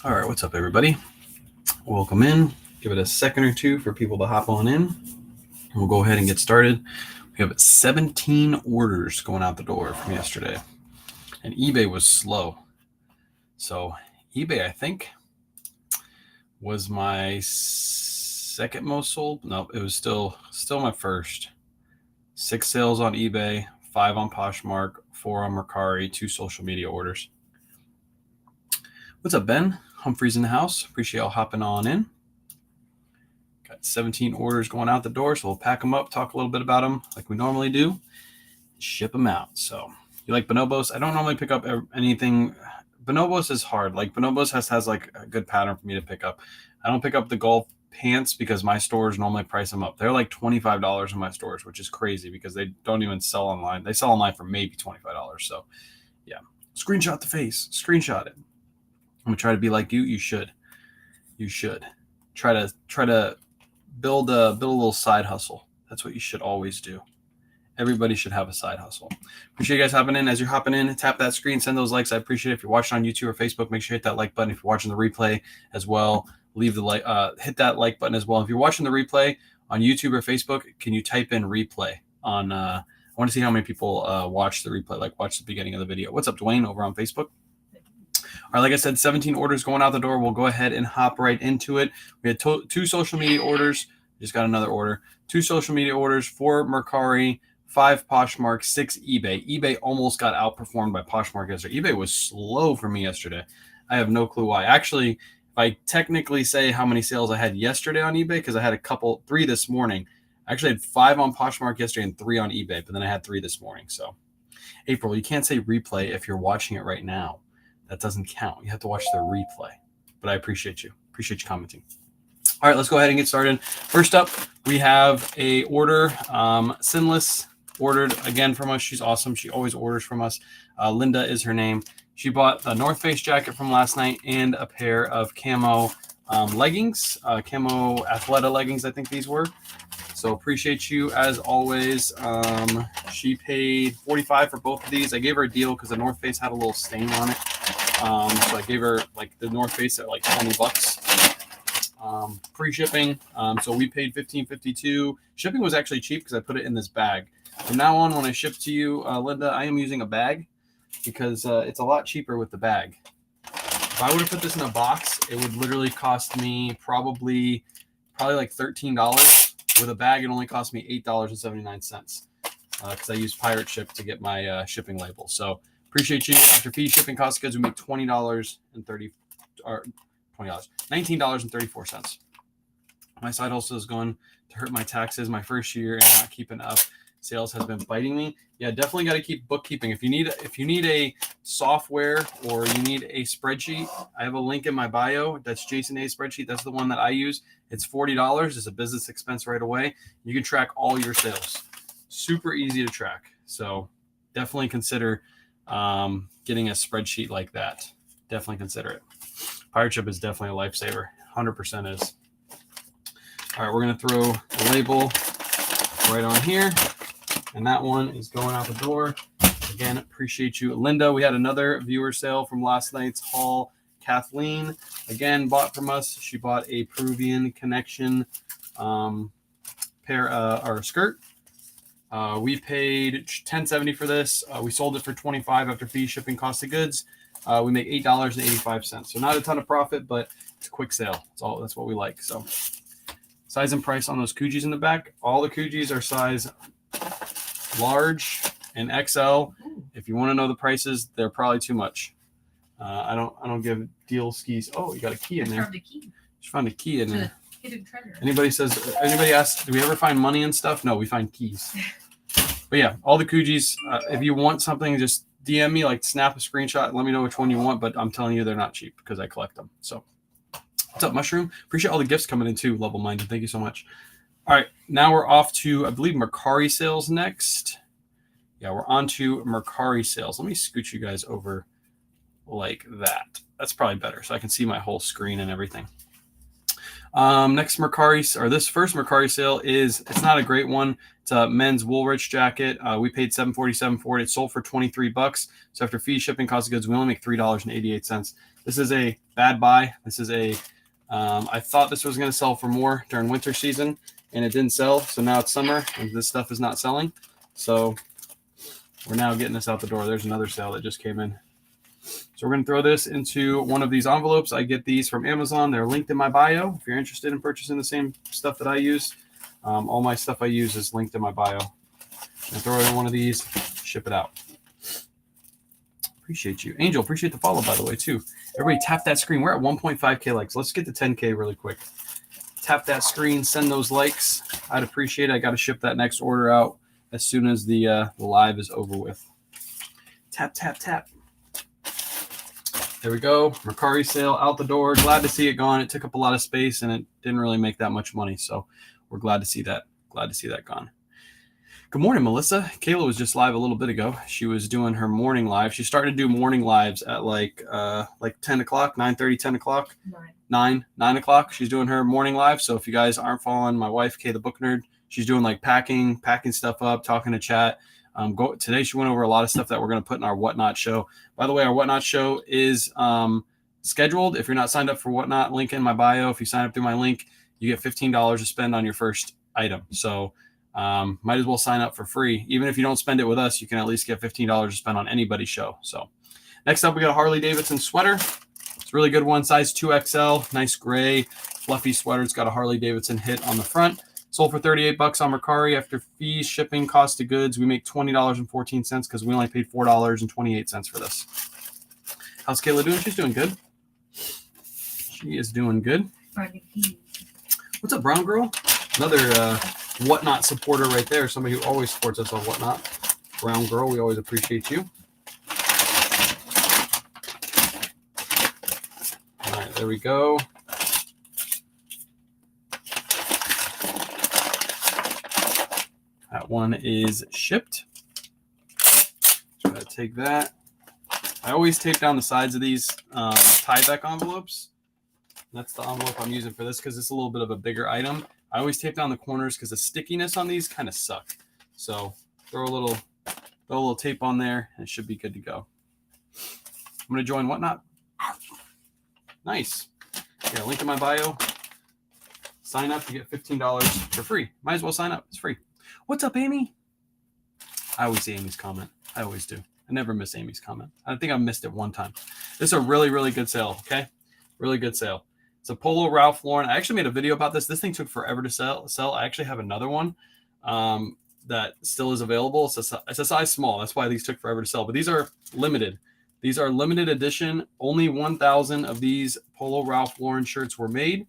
All right, what's up, everybody? Welcome in. Give it a second or two for people to hop on in. We'll go ahead and get started. We have 17 orders going out the door from yesterday, and eBay was slow. So eBay, I think, was my second most sold. No, it was still my first. 6 sales on eBay, 5 on Poshmark, 4 on Mercari, 2 social media orders. What's up, Ben? Humphrey's in the house. Appreciate y'all hopping on in. Got 17 orders going out the door, so we'll pack them up, talk a little bit about them like we normally do, ship them out. So you like bonobos? I don't normally pick up anything. Bonobos is hard. Like bonobos has like a good pattern for me to pick up. I don't pick up the golf pants because my stores normally price them up. They're like $25 in my stores, which is crazy because they don't even sell online. They sell online for maybe $25. So yeah, screenshot the face, screenshot it. I'm gonna try to be like you. You should try to build a little side hustle. That's what you should always do. Everybody should have a side hustle. Appreciate you guys hopping in. As you're hopping in, tap that screen, send those likes. I appreciate it. If you're watching on YouTube or Facebook, make sure you hit that like button. If you're watching the replay as well, leave the like, hit that like button as well. If you're watching the replay on YouTube or Facebook, can you type in replay on? I want to see how many people watch the replay, like watch the beginning of the video. What's up, Dwayne, over on Facebook? All right, like I said, 17 orders going out the door. We'll go ahead and hop right into it. We had 2 social media orders. Just got another order. 2 social media orders, 4 Mercari, 5 Poshmark, 6 eBay. eBay almost got outperformed by Poshmark yesterday. eBay was slow for me yesterday. I have no clue why. Actually, if I technically say how many sales I had yesterday on eBay, because I had 3 this morning. I actually had 5 on Poshmark yesterday and 3 on eBay, but then I had 3 this morning. So, April, you can't say replay if you're watching it right now. That doesn't count. You have to watch the replay. But I appreciate you. Appreciate you commenting. All right, let's go ahead and get started. First up, we have a order. Sinless ordered again from us. She's awesome. She always orders from us. Linda is her name. She bought a North Face jacket from last night and a pair of camo leggings, camo Athleta leggings, I think these were. So appreciate you as always. She paid $45 for both of these. I gave her a deal because the North Face had a little stain on it. So I gave her like the North Face at like $20. Free shipping. So we paid $15.52. Shipping was actually cheap because I put it in this bag. From now on, when I ship to you, Linda, I am using a bag because it's a lot cheaper with the bag. If I would have put this in a box, it would literally cost me probably like $13. With a bag, it only cost me $8.79 because I used Pirate Ship to get my shipping label. So appreciate you. After fee, shipping cost of goods, we make $19.34. My side hustle is going to hurt my taxes. My first year and not keeping up. Sales has been biting me. Yeah, definitely got to keep bookkeeping. If you need a software or you need a spreadsheet, I have a link in my bio. That's Jason A's spreadsheet. That's the one that I use. It's $40. It's a business expense right away. You can track all your sales. Super easy to track. So definitely consider getting a spreadsheet like that. Definitely consider it. Pirate Ship is definitely a lifesaver. 100% is. All right, we're going to throw the label right on here. And that one is going out the door. Again, appreciate you. Linda, we had another viewer sale from last night's haul. Kathleen, again, bought from us. She bought a Peruvian Connection skirt. We paid $10.70 for this. We sold it for $25 after fee, shipping, cost of goods. We make $8.85. So not a ton of profit, but it's a quick sale. That's what we like. So size and price on those koojies in the back. All the koojies are size large and XL. If you want to know the prices, they're probably too much. I don't give deal skis. Oh, you got a key in there. You found a key in there. Hidden treasure. Anybody asks, do we ever find money and stuff? No, we find keys. But yeah, all the koojies. If you want something, just DM me, like snap a screenshot and let me know which one you want. But I'm telling you, they're not cheap because I collect them. So what's up, Mushroom? Appreciate all the gifts coming in too, Level Minded. Thank you so much. All right, now we're off to, I believe, Mercari sales next. Yeah, we're on to Mercari sales. Let me scoot you guys over like that. That's probably better so I can see my whole screen and everything. Next Mercari, or this first Mercari sale it's not a great one. It's a men's Woolrich jacket. We paid $7.47 for it. It sold for $23. So after fees, shipping, cost of goods, we only make $3.88. This is a bad buy. This is I thought this was going to sell for more during winter season, and it didn't sell. So now it's summer, and this stuff is not selling. So we're now getting this out the door. There's another sale that just came in. So we're going to throw this into one of these envelopes. I get these from Amazon. They're linked in my bio. If you're interested in purchasing the same stuff that I use, all my stuff I use is linked in my bio. And throw it in one of these, ship it out. Appreciate you. Angel, appreciate the follow, by the way, too. Everybody tap that screen. We're at 1.5K likes. Let's get to 10K really quick. Tap that screen, send those likes. I'd appreciate it. I got to ship that next order out as soon as the live is over with. Tap, tap, tap. There we go. Mercari sale out the door. Glad to see it gone. It took up a lot of space and it didn't really make that much money. So we're glad to see that. Glad to see that gone. Good morning, Melissa. Kayla was just live a little bit ago. She was doing her morning live. She started to do morning lives at like 10 o'clock, 9:30, 10 o'clock, 9 o'clock. She's doing her morning live. So if you guys aren't following my wife, Kay the Book Nerd, she's doing like packing stuff up, talking to chat. Today she went over a lot of stuff that we're going to put in our Whatnot show. By the way, our Whatnot show is scheduled. If you're not signed up for Whatnot, link in my bio. If you sign up through my link, you get $15 to spend on your first item. So might as well sign up for free. Even if you don't spend it with us, you can at least get $15 to spend on anybody's show. So next up, we got a Harley Davidson sweater. It's a really good one, size 2XL, nice gray, fluffy sweater. It's got a Harley Davidson hit on the front. Sold for $38 on Mercari. After fees, shipping, cost of goods, we make $20.14 because we only paid $4.28 for this. How's Kayla doing? She's doing good. She is doing good. What's up, Brown Girl? Another Whatnot supporter right there. Somebody who always supports us on Whatnot. Brown Girl, we always appreciate you. All right, there we go. That one is shipped. Gotta take that. I always tape down the sides of these Tyvek envelopes. That's the envelope I'm using for this because it's a little bit of a bigger item. I always tape down the corners because the stickiness on these kind of suck. So throw a little tape on there and it should be good to go. I'm gonna join Whatnot. Nice. Yeah, link in my bio. Sign up to get $15 for free. Might as well sign up. It's free. What's up, Amy? I always see Amy's comment. I always do. I never miss Amy's comment. I think I missed it one time. This is a really, really good sale, okay? Really good sale. It's a Polo Ralph Lauren. I actually made a video about this. This thing took forever to sell. I actually have another one that still is available. It's a size small. That's why these took forever to sell. But these are limited. These are limited edition. Only 1,000 of these Polo Ralph Lauren shirts were made.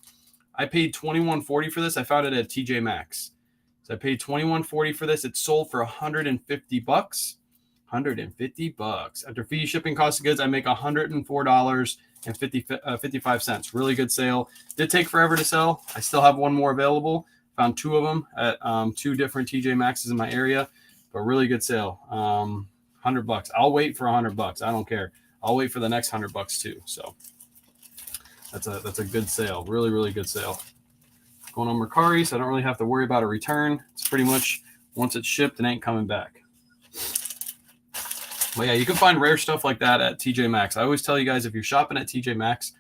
I paid $21.40 for this. I found it at TJ Maxx. So I paid $21.40 for this. It sold for $150. $150. After fee, shipping, cost of goods, I make $104.55. Really good sale. Did take forever to sell. I still have one more available. Found two of them at two different TJ Maxxes in my area, but really good sale. $100. I'll wait for $100. I don't care. I'll wait for the next $100 too. So that's a good sale. Really, really good sale. Going on Mercari, so I don't really have to worry about a return. It's pretty much once it's shipped, it ain't coming back. But yeah, you can find rare stuff like that at TJ Maxx. I always tell you guys, if you're shopping at TJ Maxx,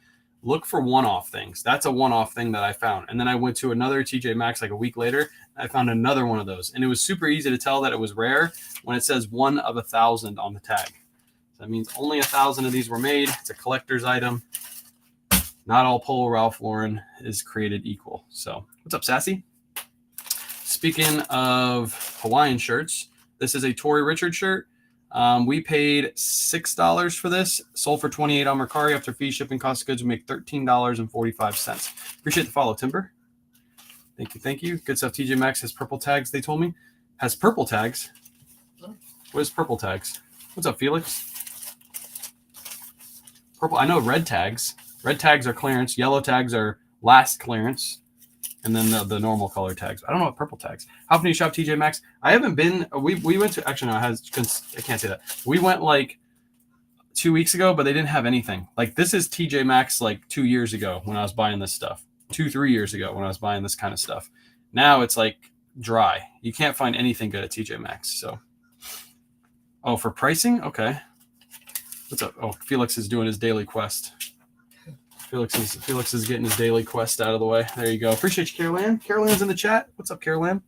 look for one-off things. That's a one-off thing that I found. And then I went to another TJ Maxx like a week later. I found another one of those. And it was super easy to tell that it was rare when it says 1 of 1,000 on the tag. So that means only 1,000 of these were made. It's a collector's item. Not all Polo Ralph Lauren is created equal. So what's up, Sassy? Speaking of Hawaiian shirts, this is a Tory Richard shirt. We paid $6 for this. Sold for $28 on Mercari. After fee, shipping, cost of goods, we make $13.45. Appreciate the follow, Timber. Thank you, thank you. Good stuff. TJ Maxx has purple tags, they told me. Has purple tags? What is purple tags? What's up, Felix? Purple, I know red tags. Red tags are clearance. Yellow tags are last clearance. And then the normal color tags. I don't know what purple tags. How often do you shop TJ Maxx? I haven't been. We went to. Actually, no, I can't say that. We went like 2 weeks ago, but they didn't have anything. Like this is TJ Maxx like 2 years ago when I was buying this stuff. 2-3 years ago when I was buying this kind of stuff. Now it's like dry. You can't find anything good at TJ Maxx. So, oh, for pricing, okay. What's up? Oh, Felix is doing his daily quest. Felix is getting his daily quest out of the way. There you go. Appreciate you, Carol-Ann. Carol-Ann's in the chat. What's up, Carol-Ann?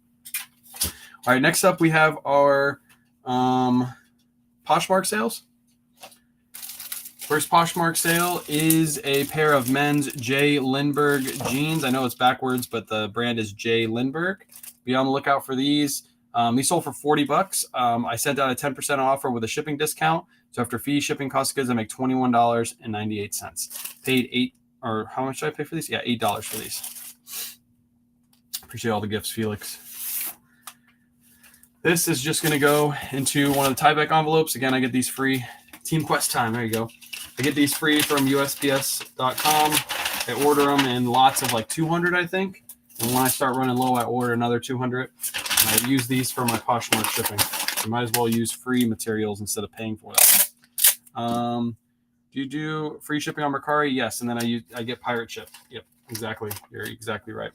All right, next up we have our Poshmark sales. First Poshmark sale is a pair of men's J. Lindbergh jeans. I know it's backwards, but the brand is J. Lindbergh. Be on the lookout for these. These sold for $40. I sent out a 10% offer with a shipping discount. So after fee, shipping, cost of goods, I make $21.98. Paid how much did I pay for these? Yeah, $8 for these. Appreciate all the gifts, Felix. This is just going to go into one of the Tyvek envelopes. Again, I get these free. Team Quest time. There you go. I get these free from USPS.com. I order them in lots of like 200, I think. And when I start running low, I order another 200. And I use these for my Poshmark shipping. You might as well use free materials instead of paying for that. Do you do free shipping on Mercari? Yes, and then I get pirate ship. Yep, exactly. You're exactly right.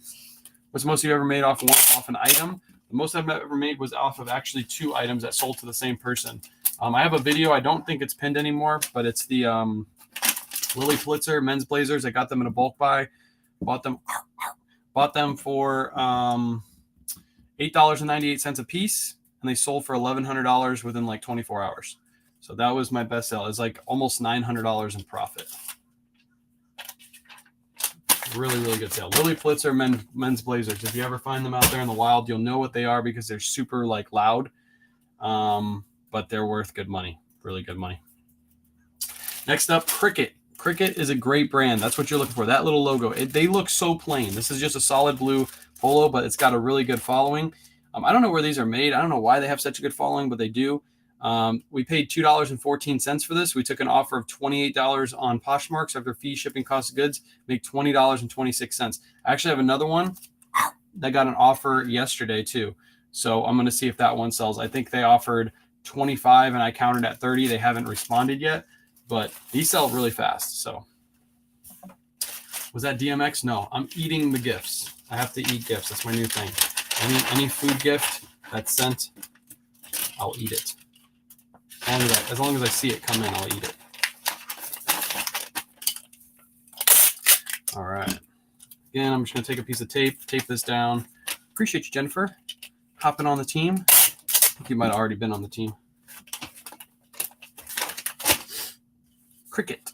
What's the most you've ever made off an item? The most I've ever made was off of actually 2 items that sold to the same person. I have a video. I don't think it's pinned anymore, but it's the Lily Pulitzer men's blazers. I got them in a bulk buy. Bought them for $8.98 a piece, and they sold for $1,100 within like 24 hours. So that was my best sale. It's like almost $900 in profit. Really, really good sale. Lily Pulitzer men's blazers. If you ever find them out there in the wild, you'll know what they are because they're super like loud, but they're worth good money. Really good money. Next up, Cricket. Cricket is a great brand. That's what you're looking for. That little logo. They look so plain. This is just a solid blue polo, but it's got a really good following. I don't know where these are made. I don't know why they have such a good following, but they do. We paid $2.14 for this. We took an offer of $28 on Poshmark. So after fee, shipping, cost of goods, make $20.26. I actually have another one that got an offer yesterday too. So I'm going to see if that one sells. I think they offered 25 and I counted at 30. They haven't responded yet, but these sell really fast. So was that DMX? No, I'm eating the gifts. I have to eat gifts. That's my new thing. Any food gift that's sent, I'll eat it. As long as I see it come in, I'll eat it. All right. Again, I'm just going to take a piece of tape this down. Appreciate you, Jennifer, hopping on the team. I think you might have already been on the team. Cricket.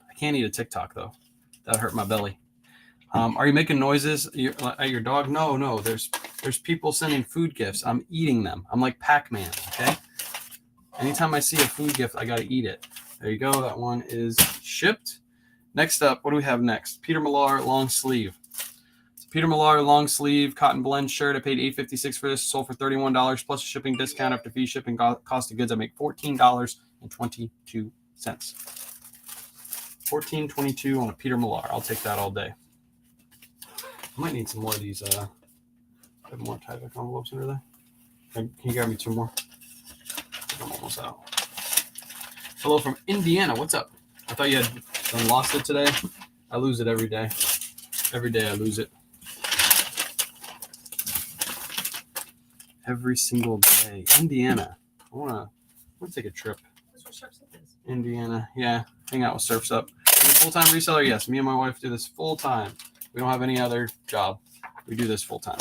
I can't eat a TikTok, though. That hurt my belly. Are you making noises at your dog? No. There's people sending food gifts. I'm eating them. I'm like Pac-Man, okay? Anytime I see a food gift, I got to eat it. There you go. That one is shipped. Next up, what do we have next? Peter Millar long sleeve. It's Peter Millar long sleeve cotton blend shirt. I paid $8.56 for this. Sold for $31 plus a shipping discount after fee, shipping, cost of goods. I make $14.22. $14.22 on a Peter Millar. I'll take that all day. I might need some more of these. I have more Tyvek envelopes under there. Can you grab me 2 more? I'm almost out. Hello from Indiana. What's up? I thought you had lost it today. I lose it every day. Every day I lose it. Every single day. Indiana. I wanna take a trip. That's what Surf's Up is. Indiana. Yeah. Hang out with Surf's Up. Full-time reseller? Yes. Me and my wife do this full-time. We don't have any other job. We do this full-time.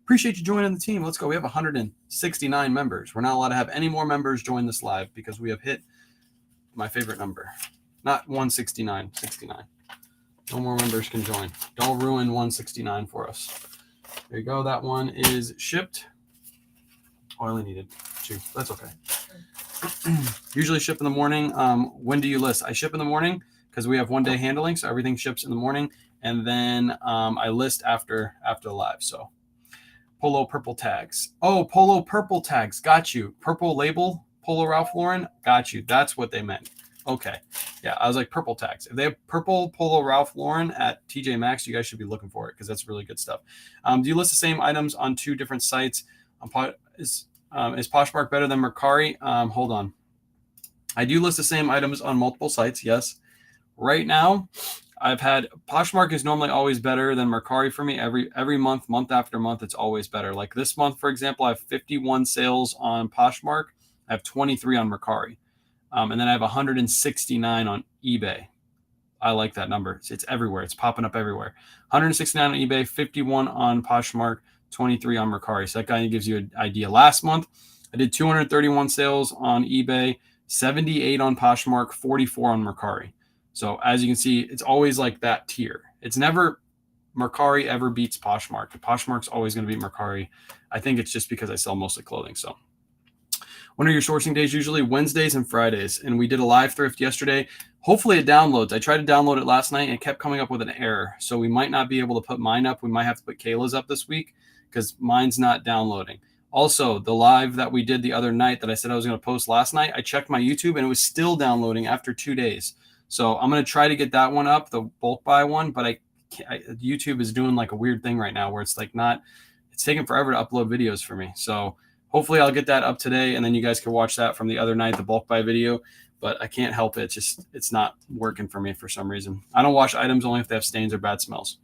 Appreciate you joining the team. Let's go. We have 169 members. We're not allowed to have any more members join this live because we have hit my favorite number. Not 169, 69. No more members can join. Don't ruin 169 for us. There you go. That one is shipped. Oh, I only needed 2. That's okay. Usually ship in the morning. When do you list? I ship in the morning because we have 1-day handling. So everything ships in the morning. And then I list after the live. So Polo purple tags. Oh, Polo purple tags. Got you. Purple label, Polo Ralph Lauren. Got you. That's what they meant. Okay. Yeah, I was like purple tags. If they have purple Polo Ralph Lauren at TJ Maxx, you guys should be looking for it because that's really good stuff. Do you list the same items on 2 different sites? Is Poshmark better than Mercari? Hold on. I do list the same items on multiple sites, yes. Right now, I've had Poshmark is normally always better than Mercari for me. Every month, month after month, it's always better. Like this month, for example, I have 51 sales on Poshmark. I have 23 on Mercari. And then I have 169 on eBay. I like that number. It's everywhere. It's popping up everywhere. 169 on eBay, 51 on Poshmark, 23 on Mercari. So that kind of gives you an idea. Last month, I did 231 sales on eBay, 78 on Poshmark, 44 on Mercari. So as you can see, it's always like that tier. It's never Mercari ever beats Poshmark. Poshmark's always going to beat Mercari. I think it's just because I sell mostly clothing. So when are your sourcing days? Usually Wednesdays and Fridays. And we did a live thrift yesterday. Hopefully it downloads. I tried to download it last night and it kept coming up with an error. So we might not be able to put mine up. We might have to put Kayla's up this week because mine's not downloading. Also, the live that we did the other night that I said I was going to post last night, I checked my YouTube and it was still downloading after 2 days. So I'm going to try to get that one up, the bulk buy one, but YouTube is doing like a weird thing right now where it's like it's taking forever to upload videos for me. So hopefully I'll get that up today and then you guys can watch that from the other night, the bulk buy video, but I can't help it. It's not working for me for some reason. I don't wash items only if they have stains or bad smells.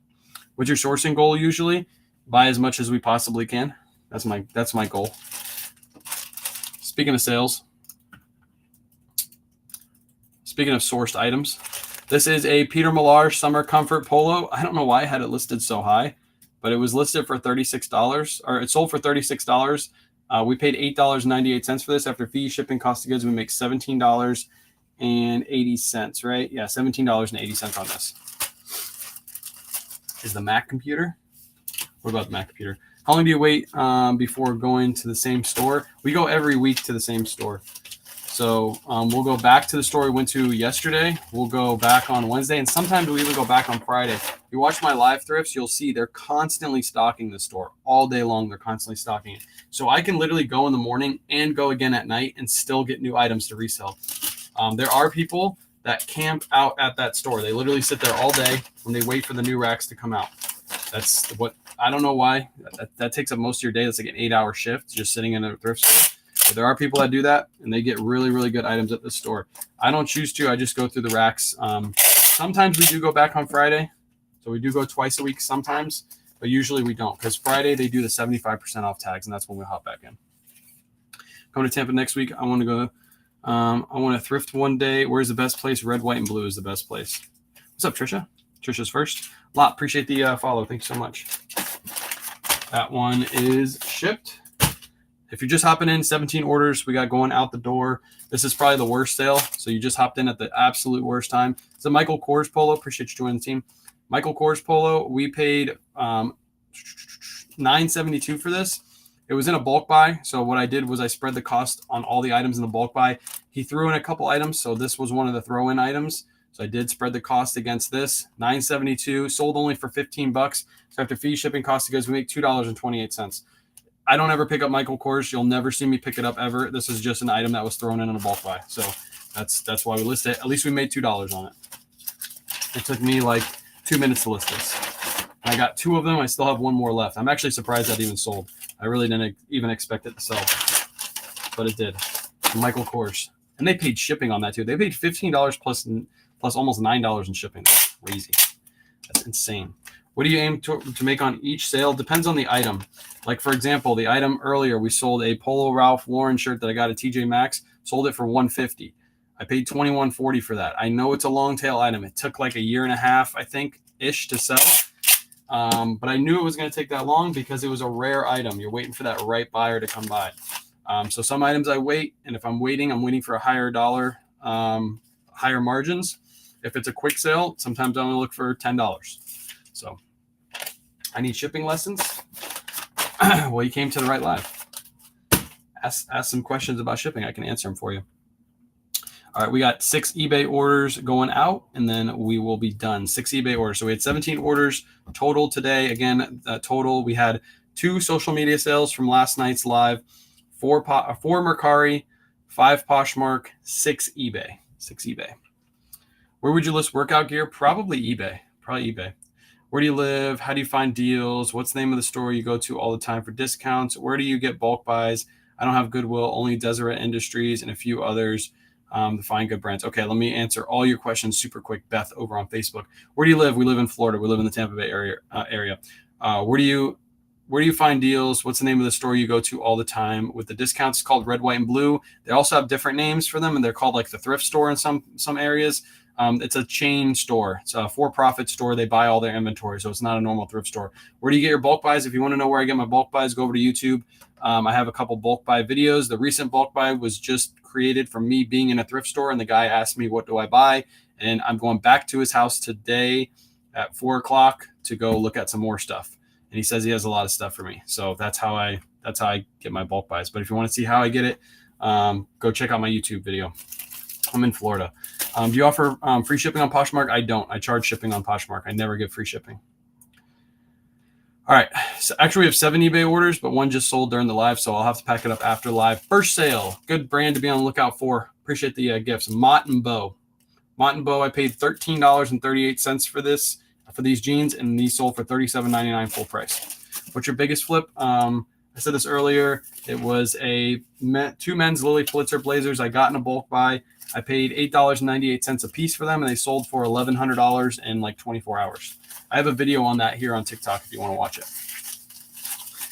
What's your sourcing goal usually? Buy as much as we possibly can. That's my goal. Speaking of sales, speaking of sourced items, this is a Peter Millar Summer Comfort Polo. I don't know why I had it listed so high, but it was listed for $36, or it sold for $36. We paid $8.98 for this. After fees, shipping, cost of goods, we make $17.80, right? Yeah, $17.80 on this. Is the Mac computer? What about the Mac computer? How long do you wait before going to the same store? We go every week to the same store. So we'll go back to the store we went to yesterday. We'll go back on Wednesday, and sometimes we even go back on Friday. If you watch my live thrifts, you'll see they're constantly stocking the store all day long. They're constantly stocking it. So I can literally go in the morning and go again at night and still get new items to resell. There are people that camp out at that store. They literally sit there all day and they wait for the new racks to come out. That's what, I don't know why. That takes up most of your day. That's like an 8-hour shift just sitting in a thrift store. But there are people that do that, and they get really, really good items at the store. I don't choose to. I just go through the racks. Sometimes we do go back on Friday. So we do go twice a week sometimes, but usually we don't because Friday they do the 75% off tags, and that's when we hop back in. Coming to Tampa next week. I want to go. I want to thrift one day. Where's the best place? Red, white, and blue is the best place. What's up, Trisha? Trisha's first. Lot, appreciate the follow. Thanks so much. That one is shipped. If you're just hopping in, 17 orders we got going out the door. This is probably the worst sale. So you just hopped in at the absolute worst time. It's a Michael Kors polo. Appreciate you joining the team. Michael Kors polo. We paid $9.72 for this. It was in a bulk buy. So what I did was I spread the cost on all the items in the bulk buy. He threw in a couple items. So this was one of the throw-in items. So I did spread the cost against this. $9.72. Sold only for $15. So after fee, shipping, cost of goods, we make $2.28. I don't ever pick up Michael Kors. You'll never see me pick it up ever. This is just an item that was thrown in a bulk buy. So that's why we list it. At least we made $2 on it. It took me like 2 minutes to list this. I got 2 of them. I still have 1 more left. I'm actually surprised that even sold. I really didn't even expect it to sell, but it did. Michael Kors. And they paid shipping on that too. They paid $15 plus almost $9 in shipping. That's crazy. That's insane. What do you aim to make on each sale? Depends on the item. Like, for example, the item earlier, we sold a Polo Ralph Lauren shirt that I got at TJ Maxx, sold it for $150. I paid $21.40 for that. I know it's a long tail item. It took like a year and a half, I think, ish to sell. But I knew it was going to take that long because it was a rare item. You're waiting for that right buyer to come by. So some items I wait, and if I'm waiting for a higher dollar, higher margins. If it's a quick sale, sometimes I only look for $10. So I need shipping lessons. Well, you came to the right live. Ask some questions about shipping. I can answer them for you. All right, we got 6 eBay orders going out, and then we will be done. 6 eBay orders. So we had 17 orders total today. Again, total, we had 2 social media sales from last night's live, 4 Mercari, 5 Poshmark, 6 eBay. 6 eBay. Where would you list workout gear? Probably eBay. Where do you live? How do you find deals? What's the name of the store you go to all the time for discounts? Where do you get bulk buys? I don't have Goodwill, only Deseret Industries and a few others. to find good brands. Okay, let me answer all your questions super quick. Beth over on Facebook. Where do you live? We live in Florida. We live in the Tampa Bay area. Where do you find deals? What's the name of the store you go to all the time with the discounts? It's called Red, White, and Blue. They also have different names for them, and they're called like the thrift store in some areas. It's a chain store. It's a for-profit store. They buy all their inventory, so it's not a normal thrift store. Where do you get your bulk buys? If you want to know where I get my bulk buys, go over to YouTube. I have a couple bulk buy videos. The recent bulk buy was just created from me being in a thrift store, and the guy asked me, what do I buy? And I'm going back to his house today at 4 o'clock to go look at some more stuff. And he says he has a lot of stuff for me. So that's how I get my bulk buys. But if you want to see how I get it, go check out my YouTube video. I'm in Florida. Do you offer free shipping on Poshmark? I don't. I charge shipping on Poshmark. I never give free shipping. All right. So actually, we have 7 eBay orders, but one just sold during the live, so I'll have to pack it up after live. First sale. Good brand to be on the lookout for. Appreciate the gifts. Mott and Bow. Mott and Bow, I paid $13.38 for this, for these jeans, and these sold for $37.99 full price. What's your biggest flip? I said this earlier. It was two men's Lilly Pulitzer blazers I got in a bulk buy. I paid $8.98 a piece for them, and they sold for $1,100 in like 24 hours. I have a video on that here on TikTok if you want to watch it.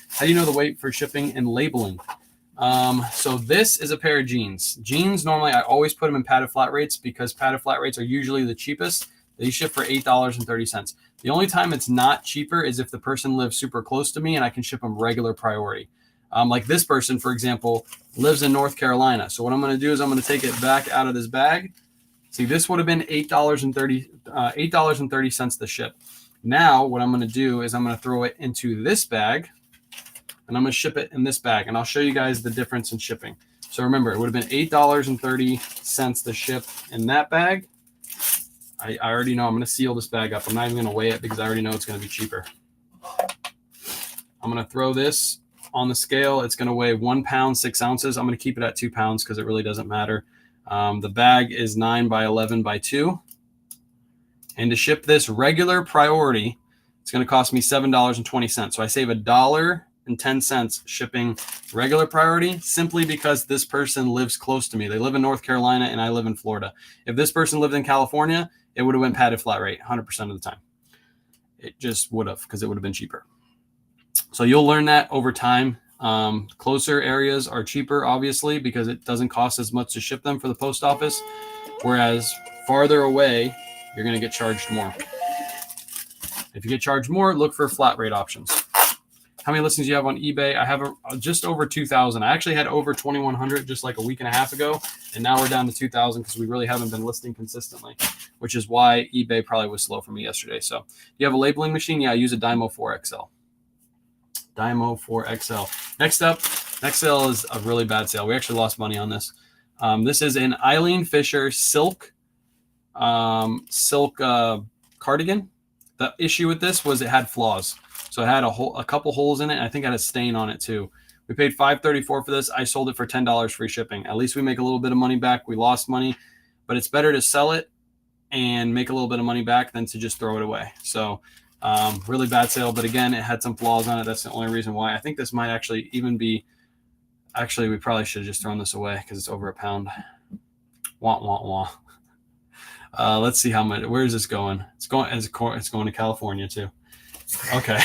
How do you know the weight for shipping and labeling? So this is a pair of jeans. Jeans, normally I always put them in padded flat rates because padded flat rates are usually the cheapest. They ship for $8.30. The only time it's not cheaper is if the person lives super close to me and I can ship them regular priority. Like this person, for example, lives in North Carolina. So what I'm going to do is I'm going to take it back out of this bag. See, this would have been $8.30 to ship. Now what I'm going to do is I'm going to throw it into this bag, and I'm going to ship it in this bag. And I'll show you guys the difference in shipping. So remember, it would have been $8.30 to ship in that bag. I already know I'm going to seal this bag up. I'm not even going to weigh it because I already know it's going to be cheaper. I'm going to throw this on the scale. It's going to weigh 1 pound, 6 ounces. I'm going to keep it at 2 pounds because it really doesn't matter. The bag is 9 by 11 by 2. And to ship this regular priority, it's going to cost me $7.20. So I save $1.10 shipping regular priority simply because this person lives close to me. They live in North Carolina and I live in Florida. If this person lived in California, it would have went padded flat rate 100% of the time. It just would have because it would have been cheaper. So you'll learn that over time. Closer areas are cheaper, obviously, because it doesn't cost as much to ship them for the post office. Whereas farther away, you're going to get charged more. If you get charged more, look for flat rate options. How many listings do you have on eBay? I have just over 2,000. I actually had over 2,100 just like a week and a half ago. And now we're down to 2,000 because we really haven't been listing consistently, which is why eBay probably was slow for me yesterday. So do you have a labeling machine? Yeah, I use a Dymo 4XL. Dymo 4XL. Next up, next sale is a really bad sale. We actually lost money on this. This is an Eileen Fisher silk cardigan. The issue with this was it had flaws. So it had a couple holes in it. And I think it had a stain on it too. We paid $5.34 for this. I sold it for $10 free shipping. At least we make a little bit of money back. We lost money, but it's better to sell it and make a little bit of money back than to just throw it away. So really bad sale, but again, it had some flaws on it. That's the only reason why. I think this might actually even be, actually, we probably should have just thrown this away because it's over a pound. Wah, wah, wah. Let's see how much, where is this going? It's going to California too. Okay.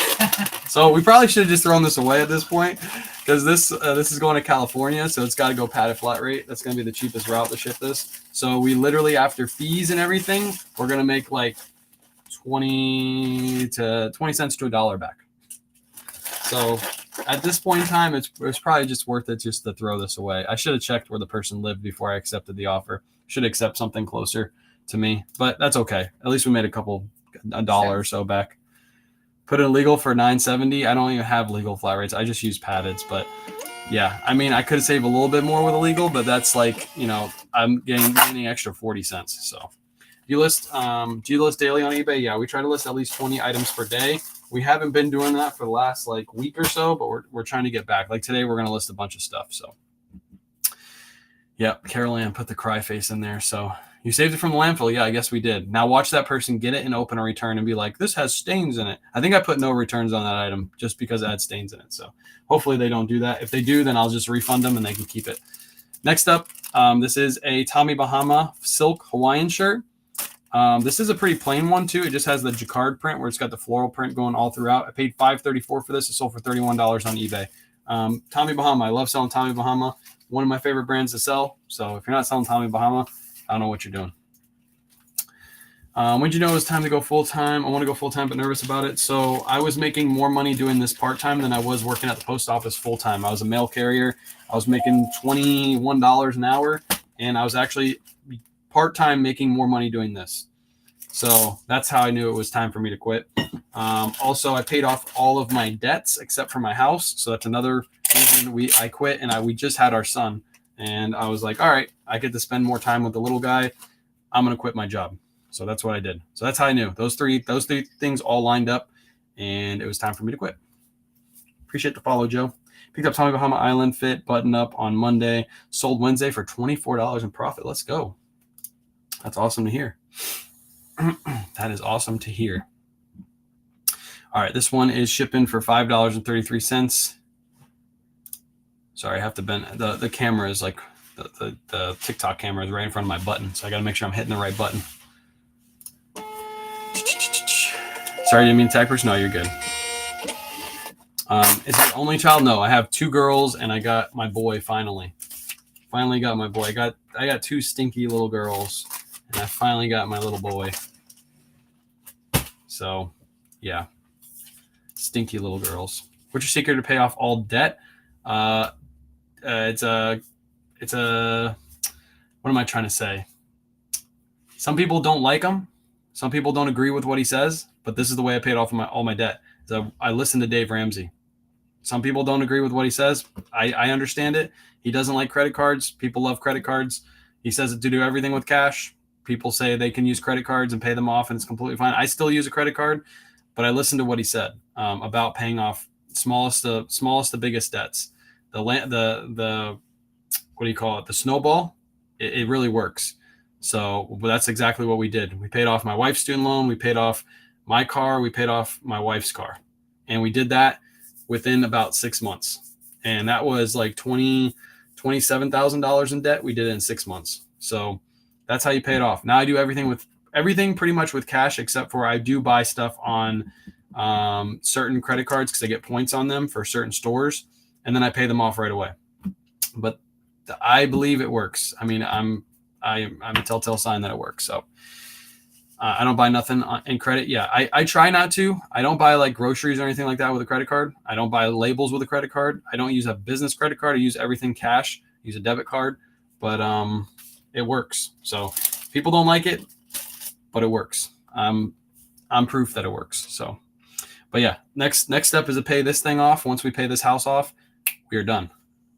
So we probably should have just thrown this away at this point because this is going to California. So it's got to go padded flat rate. That's going to be the cheapest route to ship this. So we literally, after fees and everything, we're going to make like 20 cents to $1 back. So at this point in time, it's probably just worth it just to throw this away. I should have checked where the person lived before I accepted the offer. Should accept something closer to me, but that's okay. At least we made a dollar or so back. Put it in legal for $9.70. I don't even have legal flat rates. I just use paddeds, but yeah, I mean, I could save a little bit more with illegal, but that's like, you know, I'm getting extra 40 cents. So do you list daily on eBay? Yeah, we try to list at least 20 items per day. We haven't been doing that for the last like week or so, but we're trying to get back. Like today, we're going to list a bunch of stuff. So yeah, Carol Ann put the cry face in there. So you saved it from the landfill. Yeah, I guess we did. Now watch that person get it and open a return and be like, this has stains in it. I think I put no returns on that item just because it had stains in it. So hopefully they don't do that. If they do, then I'll just refund them and they can keep it. Next up, this is a Tommy Bahama silk Hawaiian shirt. This is a pretty plain one too. It just has the jacquard print where it's got the floral print going all throughout. I paid $5.34 for this. It sold for $31 on eBay. Tommy Bahama. I love selling Tommy Bahama. One of my favorite brands to sell. So if you're not selling Tommy Bahama, I don't know what you're doing. When did you know it was time to go full-time? I want to go full-time, but nervous about it. So I was making more money doing this part-time than I was working at the post office full-time. I was a mail carrier. I was making $21 an hour, and I was actually part-time making more money doing this. So that's how I knew it was time for me to quit. Also, I paid off all of my debts except for my house. So that's another reason I quit, and we just had our son. And I was like, all right, I get to spend more time with the little guy. I'm going to quit my job. So that's what I did. So that's how I knew. Those three things all lined up, and it was time for me to quit. Appreciate the follow, Joe. Picked up Tommy Bahama Island Fit button up on Monday. Sold Wednesday for $24 in profit. Let's go. That's awesome to hear. That is awesome to hear. All right, this one is shipping for $5.33. Sorry, I have to bend. The camera is like the TikTok camera is right in front of my button, so I got to make sure I'm hitting the right button. Sorry, didn't mean to tag person. No, you're good. Is it only child? No, I have 2 girls, and I got my boy finally. Finally got my boy. I got 2 stinky little girls, and I finally got my little boy. So, yeah, stinky little girls. What's your secret to pay off all debt? It's a. What am I trying to say? Some people don't like him. Some people don't agree with what he says, but this is the way I paid off all my debt. So I listened to Dave Ramsey. Some people don't agree with what he says. I understand it. He doesn't like credit cards. People love credit cards. He says to do everything with cash. People say they can use credit cards and pay them off, and it's completely fine. I still use a credit card, but I listened to what he said about paying off smallest to biggest debts. The what do you call it? The snowball. It really works. So that's exactly what we did. We paid off my wife's student loan. We paid off my car. We paid off my wife's car. And we did that within about 6 months. And that was like $27,000 in debt. We did it in 6 months. So that's how you pay it off. Now I do everything pretty much with cash, except for I do buy stuff on certain credit cards because I get points on them for certain stores. And then I pay them off right away. But I believe it works. I mean, I'm a telltale sign that it works. So I don't buy nothing in credit. Yeah, I try not to. I don't buy like groceries or anything like that with a credit card. I don't buy labels with a credit card. I don't use a business credit card. I use everything cash. I use a debit card, but it works. So people don't like it, but it works. I'm proof that it works. So, but yeah, next step is to pay this thing off. Once we pay this house off, we are done.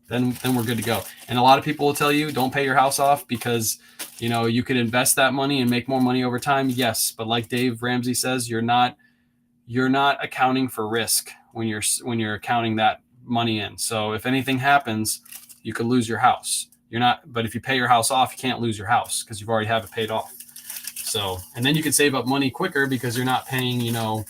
Then we're good to go. And a lot of people will tell you don't pay your house off because, you know, you could invest that money and make more money over time. Yes, but like Dave Ramsey says, you're not accounting for risk when you're accounting that money in. So if anything happens, you could lose your house. But if you pay your house off, you can't lose your house because you've already have it paid off. So, and then you can save up money quicker because you're not paying, you know,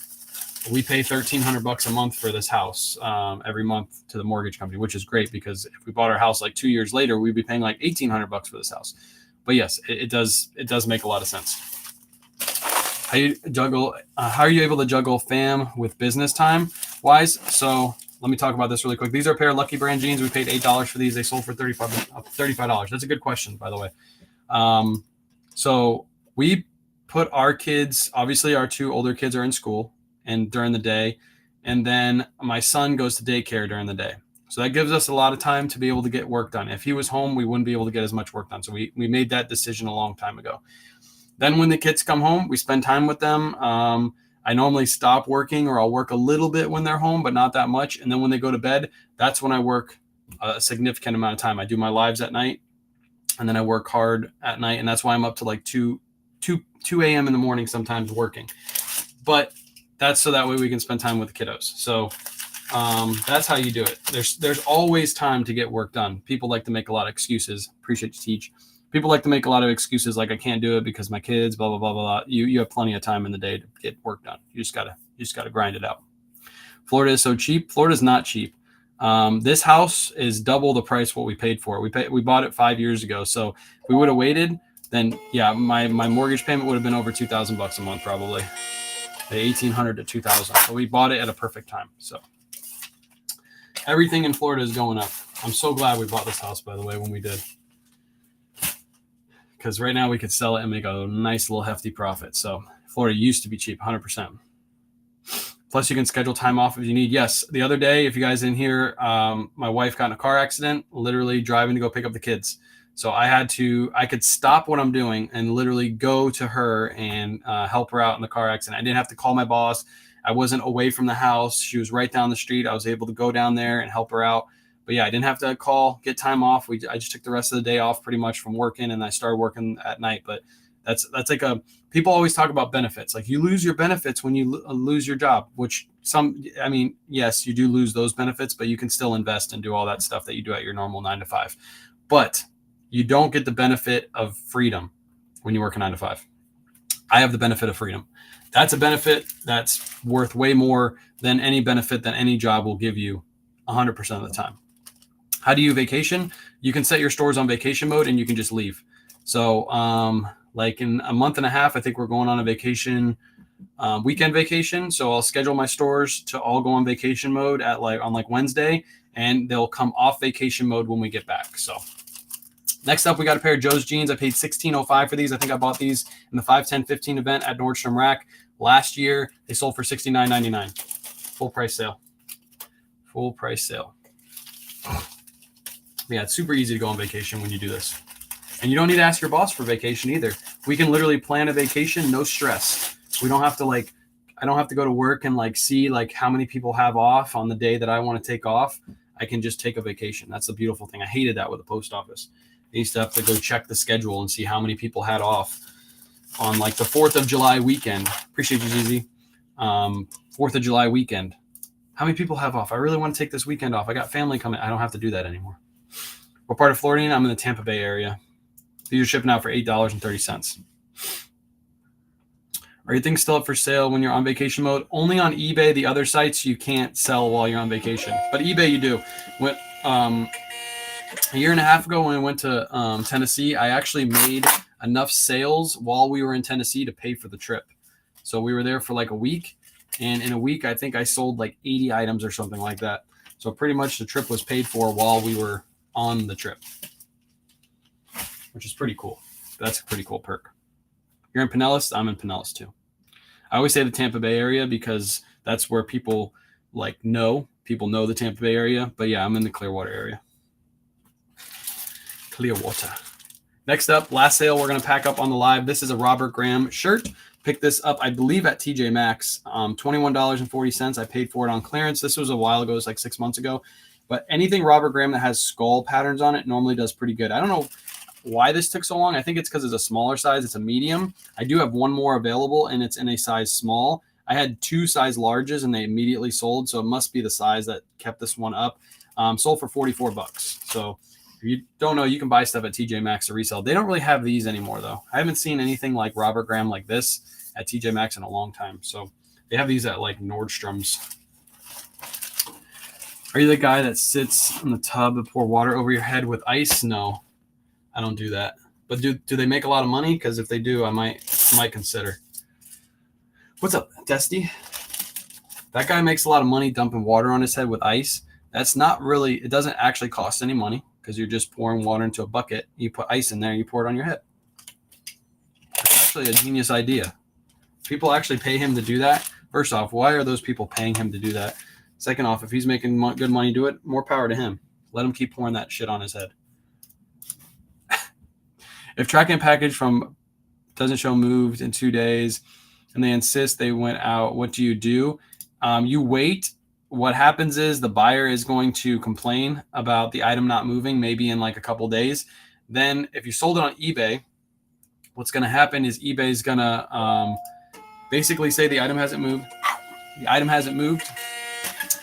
we pay $1,300 a month for this house every month to the mortgage company, which is great because if we bought our house like 2 years later, we'd be paying like $1,800 for this house. But yes, it does make a lot of sense. How are you able to juggle fam with business time wise? So let me talk about this really quick. These are a pair of Lucky Brand jeans. We paid $8 for these. They sold for $35. That's a good question, by the way. So we put our kids, obviously our 2 older kids are in school and during the day. And then my son goes to daycare during the day. So that gives us a lot of time to be able to get work done. If he was home, we wouldn't be able to get as much work done. So we made that decision a long time ago. Then when the kids come home, we spend time with them. I normally stop working or I'll work a little bit when they're home, but not that much. And then when they go to bed, that's when I work a significant amount of time. I do my lives at night and then I work hard at night. And that's why I'm up to like 2 a.m. in the morning sometimes working. But that's so that way we can spend time with the kiddos. So that's how you do it. There's always time to get work done. People like to make a lot of excuses. Appreciate you, Teach. People like to make a lot of excuses like I can't do it because my kids, blah, blah, blah, blah. You have plenty of time in the day to get work done. You just gotta grind it out. Florida is so cheap. Florida is not cheap. This house is double the price what we paid for it. We bought it 5 years ago. So if we would have waited, then yeah, my mortgage payment would have been over $2,000 a month probably. 1,800 to 2,000. So we bought it at a perfect time. So everything in Florida is going up. I'm so glad we bought this house, by the way, when we did. Because right now we could sell it and make a nice little hefty profit. So Florida used to be cheap, 100%. Plus, you can schedule time off if you need. Yes, the other day, if you guys didn't hear, my wife got in a car accident, literally driving to go pick up the kids. So I could stop what I'm doing and literally go to her and help her out in the car accident. I didn't have to call my boss. I wasn't away from the house. She was right down the street. I was able to go down there and help her out. But yeah, I didn't have to call, get time off. I just took the rest of the day off pretty much from working, and I started working at night. But that's like people always talk about benefits. Like you lose your benefits when you lose your job, which yes, you do lose those benefits, but you can still invest and do all that stuff that you do at your normal 9 to 5. But you don't get the benefit of freedom when you work a 9 to 5. I have the benefit of freedom. That's a benefit that's worth way more than any benefit that any job will give you 100% of the time. How do you vacation? You can set your stores on vacation mode and you can just leave. So like in a month and a half, I think we're going on a vacation, weekend vacation. So I'll schedule my stores to all go on vacation mode on Wednesday, and they'll come off vacation mode when we get back. So next up, we got a pair of Joe's jeans. I paid $16.05 for these. I think I bought these in the 5, 10, 15 event at Nordstrom Rack last year. They sold for $69.99. Full price sale. Full price sale. Yeah, it's super easy to go on vacation when you do this. And you don't need to ask your boss for vacation either. We can literally plan a vacation, no stress. We don't have to I don't have to go to work and see how many people have off on the day that I want to take off. I can just take a vacation. That's the beautiful thing. I hated that with the post office. I used to have to go check the schedule and see how many people had off on the 4th of July weekend. Appreciate you, Zizi. 4th of July weekend. How many people have off? I really want to take this weekend off. I got family coming. I don't have to do that anymore. What part of Florida? I'm in the Tampa Bay area. These are shipping out for $8.30. Are your things still up for sale when you're on vacation mode? Only on eBay. The other sites you can't sell while you're on vacation, but eBay you do. A year and a half ago when I went to Tennessee, I actually made enough sales while we were in Tennessee to pay for the trip. So we were there for a week, and in a week I think I sold 80 items or something like that. So pretty much the trip was paid for while we were on the trip, which is pretty cool. That's a pretty cool perk. You're in Pinellas? I'm in Pinellas too. I always say the Tampa Bay area because that's where people know the Tampa Bay area. But yeah, I'm in the Clearwater area. Clearwater. Next up, last sale we're going to pack up on the live. This is a Robert Graham shirt. Picked this up, I believe, at TJ Maxx. $21.40. I paid for it on clearance. This was a while ago. It was 6 months ago. But anything Robert Graham that has skull patterns on it normally does pretty good. I don't know why this took so long. I think it's because it's a smaller size. It's a medium. I do have one more available, and it's in a size small. I had 2 size larges, and they immediately sold, so it must be the size that kept this one up. Sold for $44. So if you don't know, you can buy stuff at TJ Maxx to resell. They don't really have these anymore, though. I haven't seen anything like Robert Graham like this at TJ Maxx in a long time. So they have these at Nordstrom's. Are you the guy that sits in the tub and pour water over your head with ice? No, I don't do that. But do they make a lot of money? Because if they do, I might consider. What's up, Testy? That guy makes a lot of money dumping water on his head with ice. That's not really, it doesn't actually cost any money because you're just pouring water into a bucket. You put ice in there and you pour it on your head. It's actually a genius idea. People actually pay him to do that. First off, why are those people paying him to do that? Second off, if he's making good money do it, more power to him. Let him keep pouring that shit on his head. If tracking package from doesn't show moved in 2 days and they insist they went out, what do? You wait. What happens is the buyer is going to complain about the item not moving maybe in a couple days. Then if you sold it on eBay, what's going to happen is eBay is going to basically say the item hasn't moved. The item hasn't moved.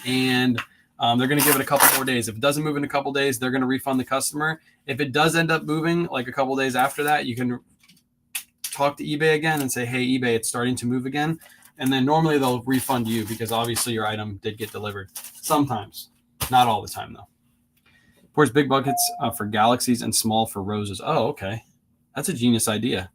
And they're going to give it a couple more days. If it doesn't move in a couple days, they're going to refund the customer. If it does end up moving a couple days after that, you can talk to eBay again and say, hey, eBay, it's starting to move again. And then normally they'll refund you because obviously your item did get delivered. Sometimes. Not all the time, though. Pours big buckets for galaxies and small for roses. Oh, okay. That's a genius idea.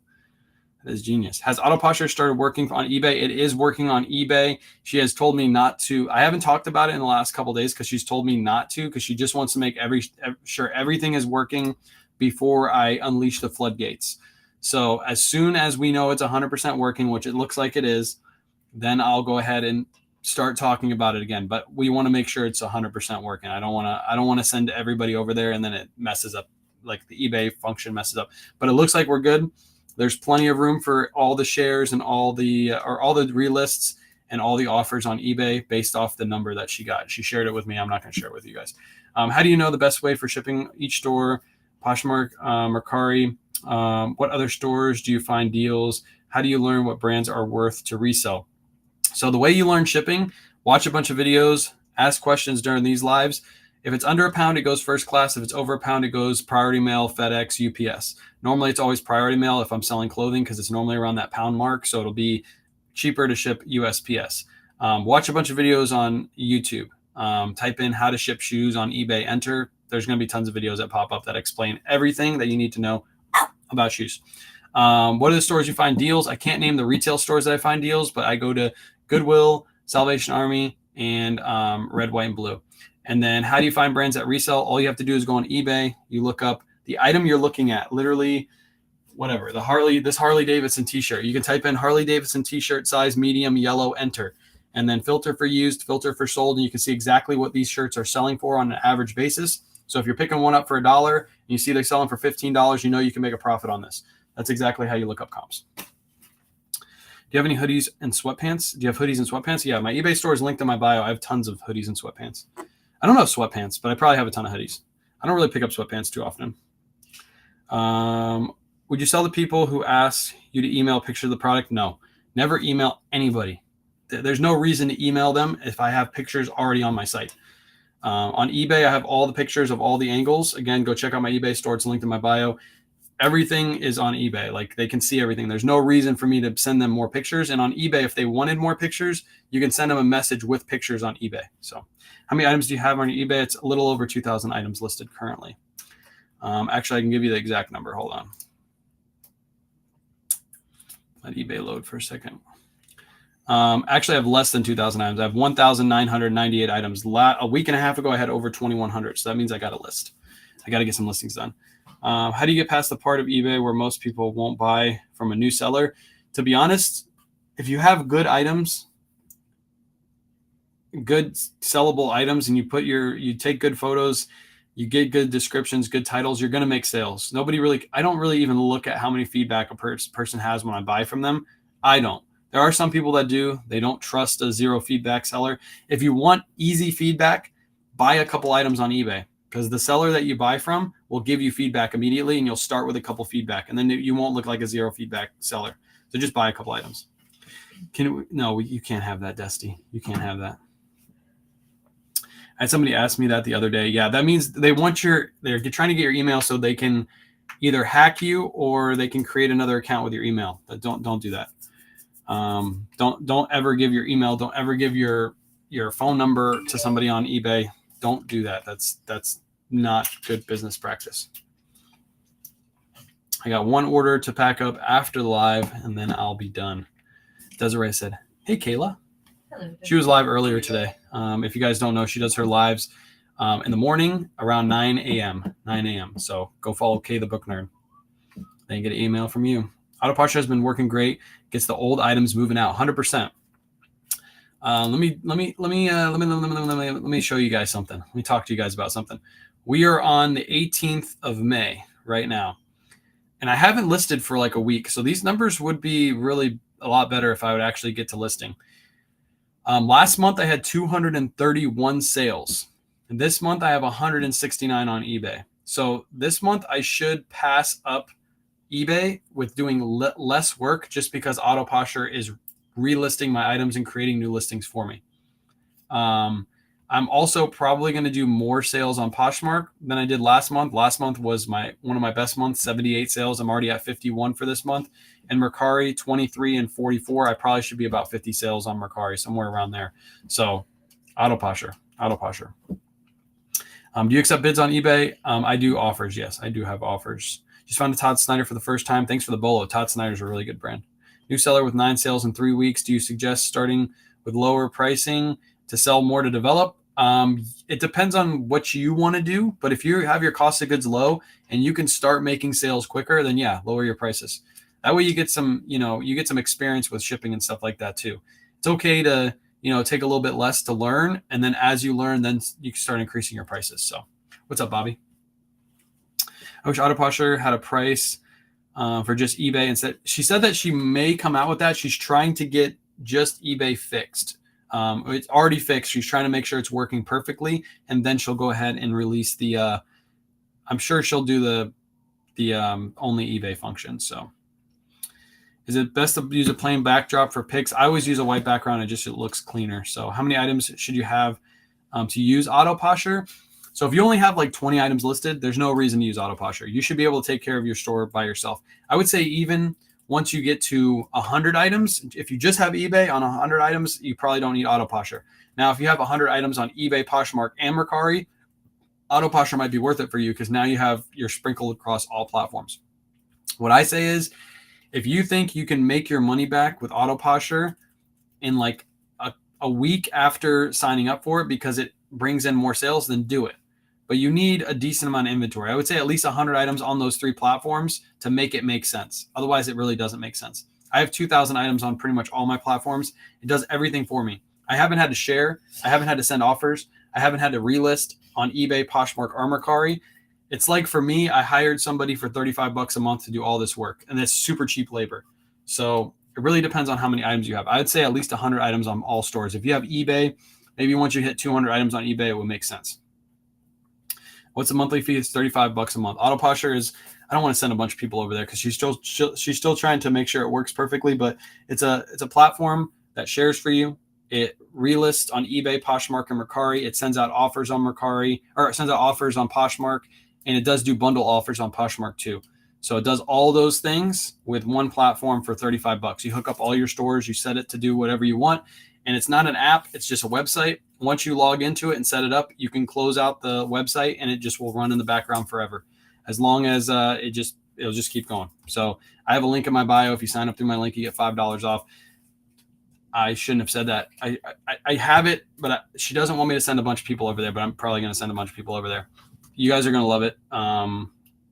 That is genius. Has Autoposher started working on eBay? It is working on eBay. She has told me not to. I haven't talked about it in the last couple of days because she's told me not to, because she just wants to make sure everything is working before I unleash the floodgates. So as soon as we know it's 100% working, which it looks like it is, then I'll go ahead and start talking about it again. But we want to make sure it's 100% working. I don't want to send everybody over there and then it messes up, like the eBay function messes up. But it looks like we're good. There's plenty of room for all the shares and all the relists and all the offers on eBay based off the number that she got. She shared it with me. I'm not going to share it with you guys. How do you know the best way for shipping each store? Poshmark, Mercari. What other stores do you find deals? How do you learn what brands are worth to resell? So the way you learn shipping, watch a bunch of videos, ask questions during these lives. If it's under £1, it goes first class. If it's over £1, it goes priority mail, FedEx, UPS. Normally, it's always priority mail if I'm selling clothing because it's normally around that pound mark. So it'll be cheaper to ship USPS. Watch a bunch of videos on YouTube. Type in how to ship shoes on eBay. Enter. There's going to be tons of videos that pop up that explain everything that you need to know about shoes. What are the stores you find deals? I can't name the retail stores that I find deals, but I go to Goodwill, Salvation Army, and Red, White, and Blue. And then how do you find brands that resell? All you have to do is go on eBay. You look up the item you're looking at, literally whatever, this Harley Davidson t-shirt. You can type in Harley Davidson t-shirt size medium yellow, enter, and then filter for used, filter for sold, and you can see exactly what these shirts are selling for on an average basis. So if you're picking one up for $1 and you see they're selling for $15, you know you can make a profit on this. That's exactly how you look up comps. Do you have any hoodies and sweatpants? Do you have hoodies and sweatpants? Yeah, my eBay store is linked in my bio. I have tons of hoodies and sweatpants. I don't have sweatpants, but I probably have a ton of hoodies. I don't really pick up sweatpants too often. Would you sell to people who ask you to email a picture of the product? No, never email anybody. There's no reason to email them if I have pictures already on my site. On eBay, I have all the pictures of all the angles. Again, go check out my eBay store. It's linked in my bio. Everything is on eBay. Like, they can see everything. There's no reason for me to send them more pictures. And on eBay, if they wanted more pictures, you can send them a message with pictures on eBay. So how many items do you have on your eBay? It's a little over 2,000 items listed currently. Actually, I can give you the exact number. Hold on. Let eBay load for a second. Actually, I have less than 2,000 items. I have 1,998 items. A week and a half ago, I had over 2,100. So that means I got a list. I got to get some listings done. How do you get past the part of eBay where most people won't buy from a new seller? To be honest, if you have good items, good sellable items, and you take good photos, you get good descriptions, good titles, you're going to make sales. I don't really even look at how many feedback a person has when I buy from them. I don't. There are some people that do. They don't trust a zero feedback seller. If you want easy feedback, buy a couple items on eBay, because the seller that you buy from will give you feedback immediately, and you'll start with a couple feedback, and then you won't look like a zero feedback seller. So just buy a couple items. No, you can't have that, Dusty. You can't have that. I had somebody ask me that the other day. Yeah, that means they're trying to get your email so they can either hack you or they can create another account with your email. But don't do that. Don't ever give your email. Don't ever give your phone number to somebody on eBay. Don't do that. That's not good business practice. I got one order to pack up after the live, and then I'll be done. Desiree said, "Hey, Kayla." Hello. She was live earlier today. If you guys don't know, she does her lives in the morning around 9 a.m. So go follow Kay the Book Nerd. Then get an email from you. Autoposture has been working great. Gets the old items moving out 100%. Let me show you guys something. Let me talk to you guys about something. We are on the 18th of May right now, and I haven't listed for like a week. So these numbers would be really a lot better if I would actually get to listing. Last month I had 231 sales, and this month I have 169 on eBay. So this month I should pass up eBay with doing less work, just because Autoposture is relisting my items and creating new listings for me. I'm also probably going to do more sales on Poshmark than I did last month. Last month was one of my best months, 78 sales. I'm already at 51 for this month. And Mercari, 23 and 44. I probably should be about 50 sales on Mercari, somewhere around there. So Autoposture. Do you accept bids on eBay? I do offers. Yes, I do have offers. Just found a Todd Snyder for the first time. Thanks for the bolo. Todd Snyder's a really good brand. New seller with 9 sales in 3 weeks. Do you suggest starting with lower pricing to sell more to develop? It depends on what you want to do. But if you have your cost of goods low and you can start making sales quicker, then yeah, lower your prices. That way you get some, you get some experience with shipping and stuff like that too. It's okay to, take a little bit less to learn. And then as you learn, then you can start increasing your prices. So what's up, Bobby? I wish Autoposher had a price for just eBay instead. She said that she may come out with that. She's trying to get just eBay fixed. It's already fixed. She's trying to make sure it's working perfectly. And then she'll go ahead and release the, I'm sure she'll do the only eBay function. So is it best to use a plain backdrop for pics? I always use a white background. It looks cleaner. So how many items should you have to use Autoposher? So if you only have like 20 items listed, there's no reason to use Autoposher. You should be able to take care of your store by yourself. I would say even once you get to 100 items, if you just have eBay on 100 items, you probably don't need Autoposher. Now, if you have 100 items on eBay, Poshmark, and Mercari, Autoposher might be worth it for you because now you're sprinkled across all platforms. What I say is, if you think you can make your money back with Autoposher in like a week after signing up for it because it brings in more sales, then do it. But you need a decent amount of inventory. I would say at least 100 items on those 3 platforms to make it make sense. Otherwise, it really doesn't make sense. I have 2,000 items on pretty much all my platforms. It does everything for me. I haven't had to share. I haven't had to send offers. I haven't had to relist on eBay, Poshmark, or Mercari. It's like for me, I hired somebody for $35 a month to do all this work, and that's super cheap labor. So it really depends on how many items you have. I would say at least 100 items on all stores. If you have eBay, maybe once you hit 200 items on eBay, it would make sense. What's the monthly fee? It's $35 a month. Autoposher is, I don't want to send a bunch of people over there because she's still trying to make sure it works perfectly, but it's a platform that shares for you. It relists on eBay, Poshmark, and Mercari. It sends out offers on Mercari, or it sends out offers on Poshmark, and it does do bundle offers on Poshmark too. So it does all those things with one platform for $35. You hook up all your stores, you set it to do whatever you want, and it's not an app, it's just a website. Once you log into it and set it up, you can close out the website and it just will run in the background forever. As long as it'll just keep going. So I have a link in my bio. If you sign up through my link, you get $5 off. I shouldn't have said that. I have it, but she doesn't want me to send a bunch of people over there, but I'm probably going to send a bunch of people over there. You guys are going to love it.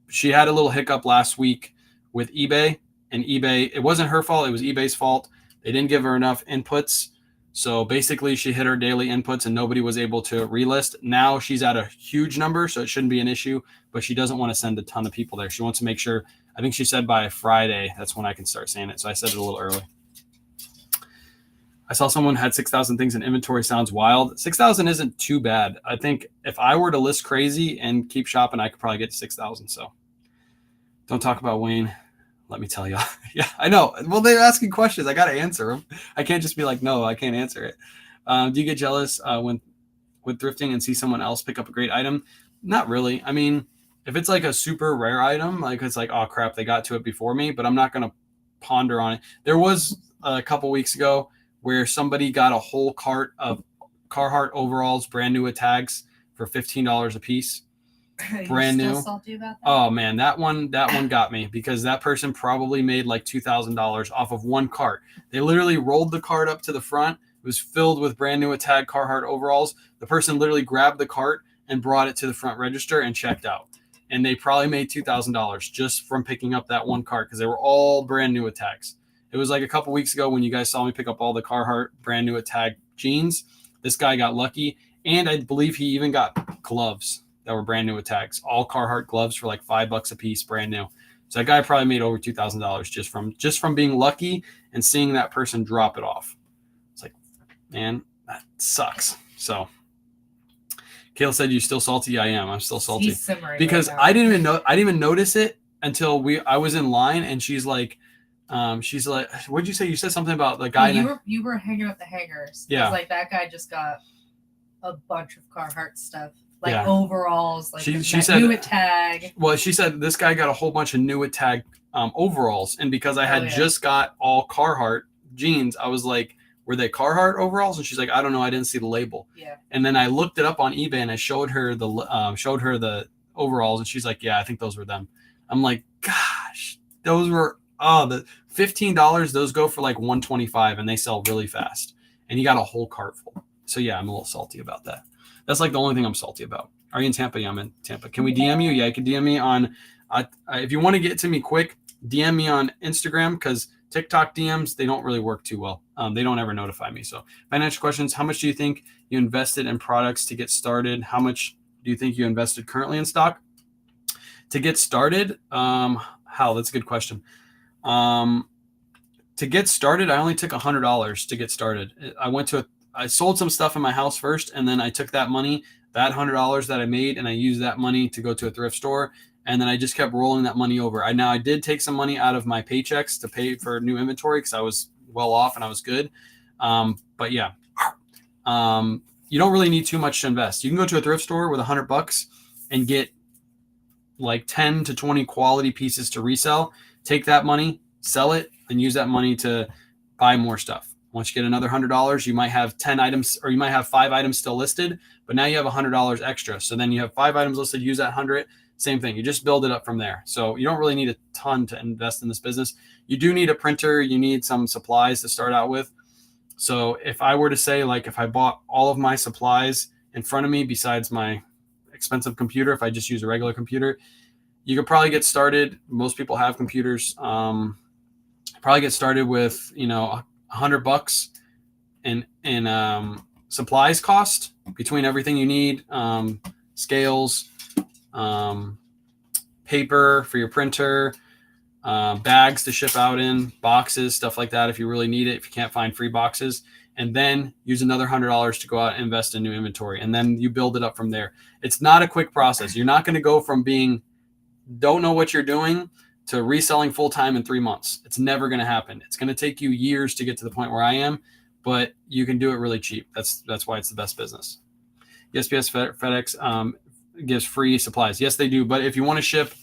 She had a little hiccup last week with eBay, and eBay, it wasn't her fault. It was eBay's fault. They didn't give her enough inputs. So basically she hit her daily inputs and nobody was able to relist. Now she's at a huge number, so it shouldn't be an issue, but she doesn't want to send a ton of people there. She wants to make sure, I think she said by Friday, that's when I can start saying it. So I said it a little early. I saw someone had 6,000 things in inventory. Sounds wild. 6,000 isn't too bad. I think if I were to list crazy and keep shopping, I could probably get to 6,000. So don't talk about Wayne. Let me tell you. Yeah, I know. Well, they're asking questions. I got to answer them. I can't just be like, no, I can't answer it. Do you get jealous when thrifting and see someone else pick up a great item? Not really. I mean, if it's like a super rare item, like it's like, oh crap, they got to it before me, but I'm not going to ponder on it. There was a couple weeks ago where somebody got a whole cart of Carhartt overalls, brand new with tags for $15 a piece. Brand new. Salty about that? Oh man, that one got me because that person probably made like $2,000 off of one cart. They literally rolled the cart up to the front. It was filled with brand new with tag Carhartt overalls. The person literally grabbed the cart and brought it to the front register and checked out. And they probably made $2,000 just from picking up that one cart because they were all brand new with tags. It was like a couple weeks ago when you guys saw me pick up all the Carhartt brand new with tag jeans. This guy got lucky, and I believe he even got gloves that were brand new with tags. All Carhartt gloves for like $5 a piece, brand new. So that guy probably made over $2,000 just from being lucky and seeing that person drop it off. It's like, man, that sucks. So Kayla said, "You still salty?" Yeah, I am. I'm still salty because I didn't even notice it until I was in line, and she's like, what'd you say? You said something about the guy. You were hanging up the hangers. Yeah. Like that guy just got a bunch of Carhartt stuff. Like overalls, like she said, new with tag. Well, she said this guy got a whole bunch of new with tag overalls, and because I had just got all Carhartt jeans, I was like, were they Carhartt overalls? And she's like, I don't know, I didn't see the label. Yeah. And then I looked it up on eBay and I showed her the overalls, and she's like, yeah, I think those were them. I'm like, gosh, those were the $15. Those go for like $125 and they sell really fast. And you got a whole cart full. So yeah, I'm a little salty about that. That's like the only thing I'm salty about. Are you in Tampa? Yeah, I'm in Tampa. Can we DM you? Yeah, you can DM me on. If you want to get to me quick, DM me on Instagram, because TikTok DMs, they don't really work too well. They don't ever notify me. So financial questions. How much do you think you invested in products to get started? How much do you think you invested currently in stock to get started? That's a good question. To get started, I only took $100 to get started. I sold some stuff in my house first, and then I took that money, that $100 that I made, and I used that money to go to a thrift store. And then I just kept rolling that money over. I did take some money out of my paychecks to pay for new inventory because I was well off and I was good. But yeah, you don't really need too much to invest. You can go to a thrift store with $100 and get like 10 to 20 quality pieces to resell. Take that money, sell it, and use that money to buy more stuff. Once you get another $100, you might have 10 items, or you might have 5 items still listed, but now you have $100 extra. So then you have 5 items listed, use that 100. Same thing. You just build it up from there. So you don't really need a ton to invest in this business. You do need a printer. You need some supplies to start out with. So if I were to say, like, if I bought all of my supplies in front of me besides my expensive computer, if I just use a regular computer, you could probably get started. Most people have computers. Probably get started with, $100 in supplies cost between everything you need, scales, paper for your printer, bags to ship out in, boxes, stuff like that if you really need it, if you can't find free boxes. And then use another $100 to go out and invest in new inventory. And then you build it up from there. It's not a quick process. You're not going to go from don't know what you're doing to reselling full time in 3 months. It's never going to happen. It's going to take you years to get to the point where I am, but you can do it really cheap. That's why it's the best business. USPS, FedEx gives free supplies. Yes, they do. But if you want to ship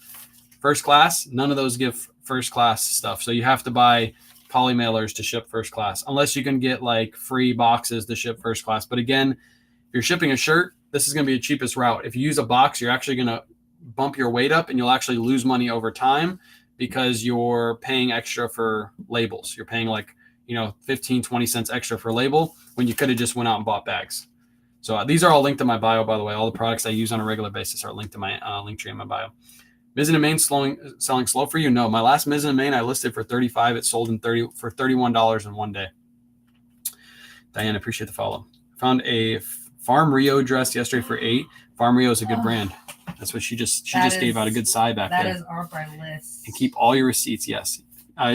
first class, none of those give first class stuff. So you have to buy poly mailers to ship first class, unless you can get like free boxes to ship first class. But again, if you're shipping a shirt, this is going to be the cheapest route. If you use a box, you're actually going to bump your weight up and you'll actually lose money over time because you're paying extra for labels. You're paying 15, 20 cents extra for a label when you could have just went out and bought bags. So these are all linked to my bio, by the way. All the products I use on a regular basis are linked to my link tree in my bio. Mizzen and Main selling slow for you? No, my last Mizzen and Main I listed for $35. It sold for $31 in one day. Diane, appreciate the follow. Found a Farm Rio dress yesterday for $8. Farm Rio is a good brand. That's what she just gave out a good side back there. That is on my list. And keep all your receipts. Yes.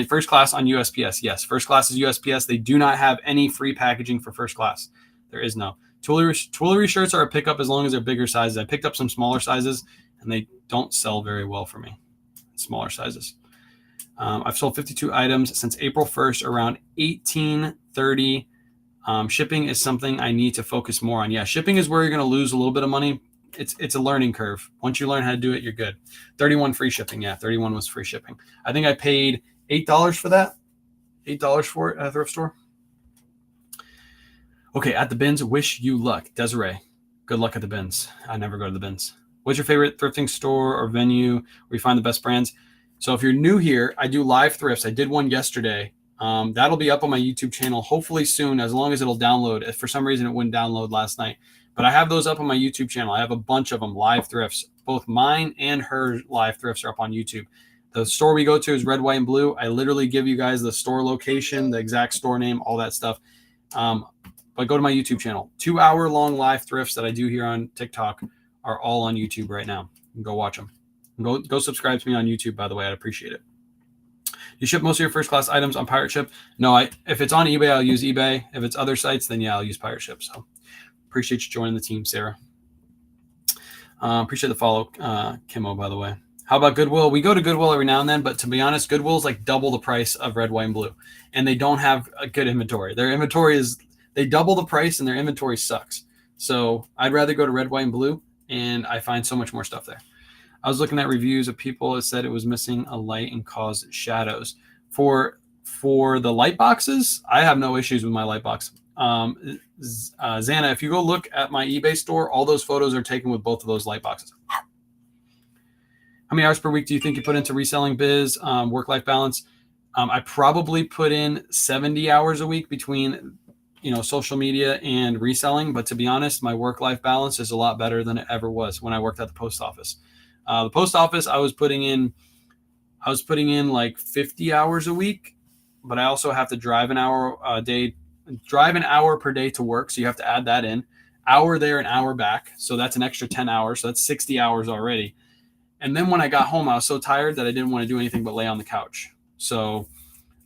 First class on USPS. Yes. First class is USPS. They do not have any free packaging for first class. There is no. Twillory shirts are a pickup as long as they're bigger sizes. I picked up some smaller sizes and they don't sell very well for me. Smaller sizes. I've sold 52 items since April 1st, around $18.30. Shipping is something I need to focus more on. Yeah, shipping is where you're going to lose a little bit of money. It's a learning curve. Once you learn how to do it, you're good. 31 free shipping. Yeah, 31 was free shipping. I think I paid $8 for that. $8 for it at a thrift store. Okay, at the bins, wish you luck. Desiree, good luck at the bins. I never go to the bins. What's your favorite thrifting store or venue where you find the best brands? So if you're new here, I do live thrifts. I did one yesterday. That'll be up on my YouTube channel hopefully soon, as long as it'll download. If for some reason it wouldn't download last night. But I have those up on my YouTube channel. I have a bunch of them, live thrifts. Both mine and her live thrifts are up on YouTube. The store we go to is Red, White, and Blue. I literally give you guys the store location, the exact store name, all that stuff. But go to my YouTube channel. 2-hour-long live thrifts that I do here on TikTok are all on YouTube right now. Go watch them. Go subscribe to me on YouTube, by the way. I'd appreciate it. You ship most of your first class items on Pirate Ship? No, if it's on eBay, I'll use eBay. If it's other sites, then yeah, I'll use Pirate Ship. So appreciate you joining the team, Sarah. Appreciate the follow, Kimo, by the way. How about Goodwill? We go to Goodwill every now and then, but to be honest, Goodwill's like double the price of Red, White, and Blue. And they don't have a good inventory. Their inventory they double the price and their inventory sucks. So I'd rather go to Red, White, and Blue, and I find so much more stuff there. I was looking at reviews of people that said it was missing a light and caused shadows. For For the light boxes, I have no issues with my light box. Xana, if you go look at my eBay store, all those photos are taken with both of those light boxes. How many hours per week do you think you put into reselling biz, work-life balance? I probably put in 70 hours a week between, social media and reselling. But to be honest, my work-life balance is a lot better than it ever was when I worked at the post office. The post office, I was putting in like 50 hours a week, but I also have to drive an hour per day to work. So you have to add that in. Hour there, an hour back. So that's an extra 10 hours. So that's 60 hours already. And then when I got home, I was so tired that I didn't want to do anything but lay on the couch. So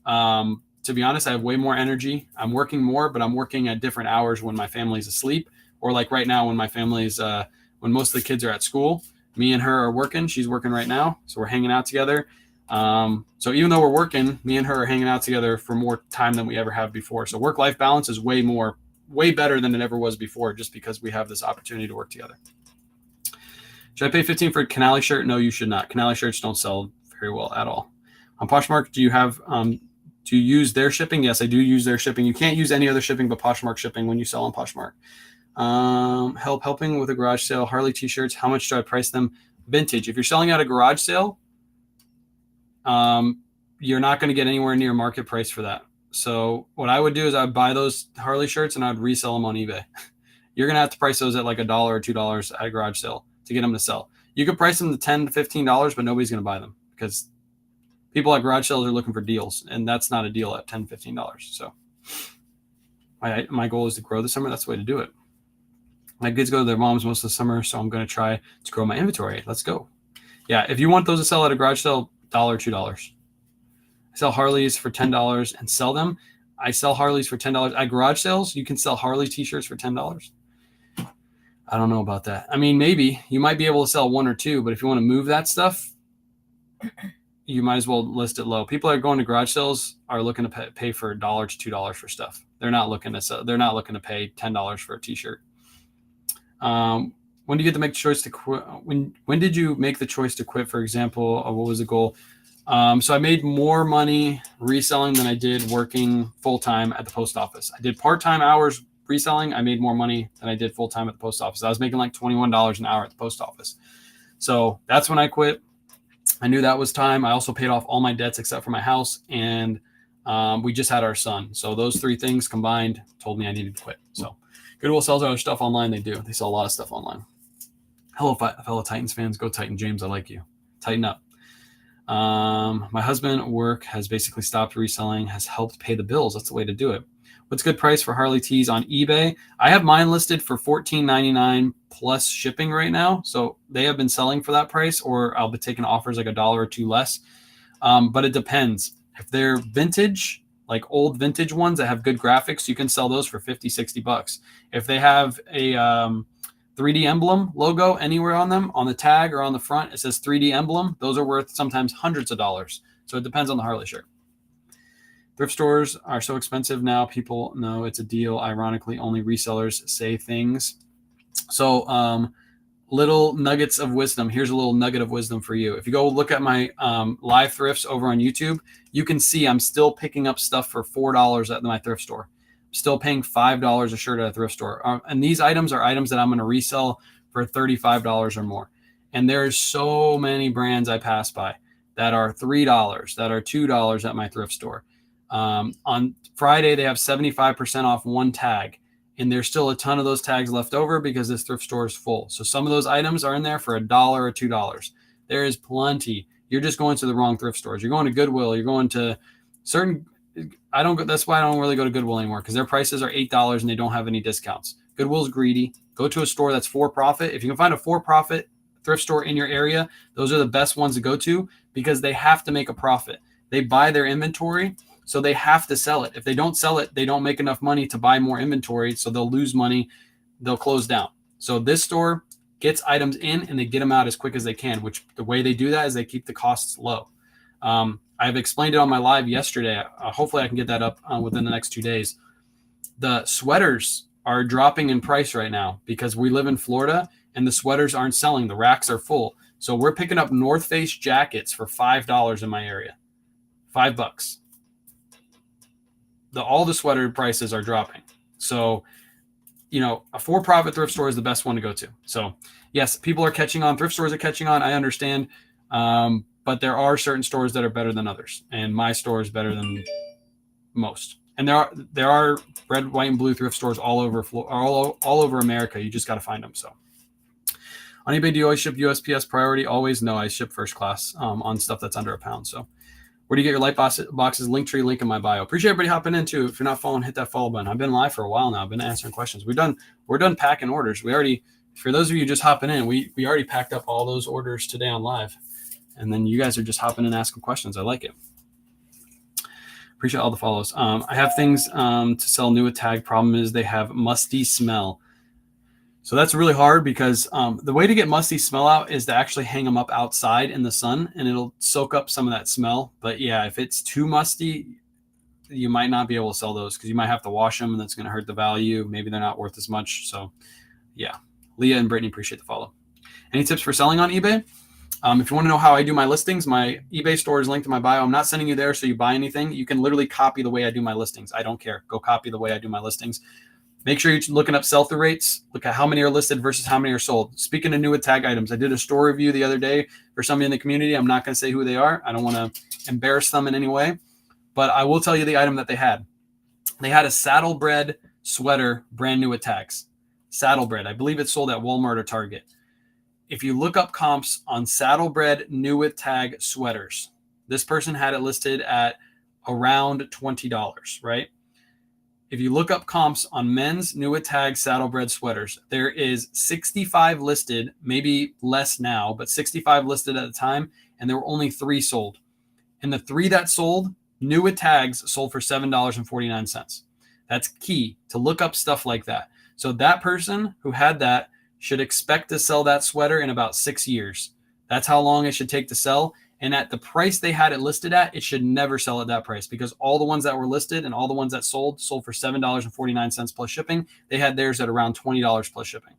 to be honest, I have way more energy. I'm working more, but I'm working at different hours when my family's asleep, or like right now when my family's, when most of the kids are at school, me and her are working. She's working right now. So we're hanging out together. So even though we're working, me and her are hanging out together for more time than we ever have before. So work-life balance is way better than it ever was before, just because we have this opportunity to work together. Should I pay $15 for a Canali shirt? No, you should not. Canali shirts don't sell very well at all. On Poshmark, do you use their shipping? Yes, I do use their shipping. You can't use any other shipping but Poshmark shipping when you sell on Poshmark. Helping with a garage sale, Harley t-shirts. How much do I price them? Vintage. If you're selling at a garage sale, you're not going to get anywhere near market price for that. So what I would do is I'd buy those Harley shirts and I'd resell them on eBay. You're going to have to price those at like $1 or $2 at a garage sale to get them to sell. You could price them to $10 to $15, but nobody's going to buy them because people at garage sales are looking for deals, and that's not a deal at $10, $15. So my goal is to grow this summer. That's the way to do it. My kids go to their moms most of the summer, so I'm going to try to grow my inventory. Let's go. Yeah, if you want those to sell at a garage sale, $1, $2. I sell Harleys for $10 and sell them. I sell Harleys for $10 at garage sales. You can sell Harley t-shirts for $10. I don't know about that. I mean, maybe you might be able to sell one or two, but if you want to move that stuff, you might as well list it low. People that are going to garage sales are looking to pay for $1 to $2 for stuff. They're not looking to sell. They're not looking to pay $10 for a t-shirt. When do you get to make the choice to quit? When did you make the choice to quit? For example, what was the goal? So I made more money reselling than I did working full-time at the post office. I did part-time hours reselling. I made more money than I did full-time at the post office. I was making like $21 an hour at the post office. So that's when I quit. I knew that was time. I also paid off all my debts except for my house. And we just had our son. So those three things combined told me I needed to quit. So Goodwill sells other stuff online. They do. They sell a lot of stuff online. Hello, fellow Titans fans. Go Titan James. I like you. Tighten up. My husband at work has basically stopped reselling, has helped pay the bills. That's the way to do it. What's a good price for Harley tees on eBay? I have mine listed for $14.99 plus shipping right now. So they have been selling for that price, or I'll be taking offers like $1 or $2 less. But it depends. If they're vintage, like old vintage ones that have good graphics, you can sell those for $50, $60. If they have a 3D emblem logo anywhere on them, on the tag or on the front, it says 3D emblem, those are worth sometimes hundreds of dollars. So it depends on the Harley shirt. Thrift stores are so expensive now. People know it's a deal. Ironically, only resellers say things. So little nuggets of wisdom. Here's a little nugget of wisdom for you. If you go look at my live thrifts over on YouTube, you can see I'm still picking up stuff for $4 at my thrift store. I'm still paying $5 a shirt at a thrift store. And these items are items that I'm going to resell for $35 or more. And there's so many brands I pass by that are $3, that are $2 at my thrift store. On Friday, they have 75% off one tag. And there's still a ton of those tags left over because this thrift store is full. So some of those items are in there for $1 or $2. There is plenty. You're just going to the wrong thrift stores. You're going to Goodwill. You're going to certain. That's why I don't really go to Goodwill anymore, because their prices are $8 and they don't have any discounts. Goodwill's greedy. Go to a store that's for profit. If you can find a for-profit thrift store in your area, those are the best ones to go to because they have to make a profit. They buy their inventory, so they have to sell it. If they don't sell it, they don't make enough money to buy more inventory, so they'll lose money. They'll close down. So this store gets items in and they get them out as quick as they can, which the way they do that is they keep the costs low. I've explained it on my live yesterday. Hopefully I can get that up within the next 2 days. The sweaters are dropping in price right now because we live in Florida and the sweaters aren't selling. The racks are full. So we're picking up North Face jackets for $5 in my area. $5. all the sweater prices are dropping. So, a for-profit thrift store is the best one to go to. So yes, people are catching on. Thrift stores are catching on. I understand. But there are certain stores that are better than others. And my store is better than most. And there are red, white, and blue thrift stores all over America. You just got to find them. So on eBay, do you always ship USPS priority? Always. No, I ship first class on stuff that's under £1. So where do you get your light boxes? Linktree, link in my bio. Appreciate everybody hopping in too. If you're not following, hit that follow button. I've been live for a while now. I've been answering questions. We're done packing orders. We already, for those of you just hopping in, we already packed up all those orders today on live. And then you guys are just hopping in asking questions. I like it. Appreciate all the follows. I have things to sell new with tag. Problem is they have musty smell. So that's really hard because the way to get musty smell out is to actually hang them up outside in the sun, and it'll soak up some of that smell. But yeah, if it's too musty, you might not be able to sell those because you might have to wash them, and that's going to hurt the value. Maybe they're not worth as much. So yeah, Leah and Brittany, appreciate the follow. Any tips for selling on eBay? If you want to know how I do my listings, my eBay store is linked in my bio. I'm not sending you there so you buy anything. You can literally copy the way I do my listings. I don't care. Go copy the way I do my listings. Make sure you're looking up sell-through rates. Look at how many are listed versus how many are sold. Speaking of new with tag items, I did a store review the other day for somebody in the community. I'm not going to say who they are. I don't want to embarrass them in any way. But I will tell you the item that they had. They had a saddlebred sweater, brand new with tags. Saddlebred. I believe it's sold at Walmart or Target. If you look up comps on saddlebred new with tag sweaters, this person had it listed at around $20, right? If you look up comps on men's new with tag saddlebred sweaters, there is 65 listed, maybe less now, but 65 listed at the time, and there were only 3 sold. And the 3 that sold, new with tags, sold for $7.49. That's key to look up stuff like that. So that person who had that should expect to sell that sweater in about 6 years. That's how long it should take to sell. And at the price they had it listed at, it should never sell at that price because all the ones that were listed and all the ones that sold for $7.49 plus shipping. They had theirs at around $20 plus shipping.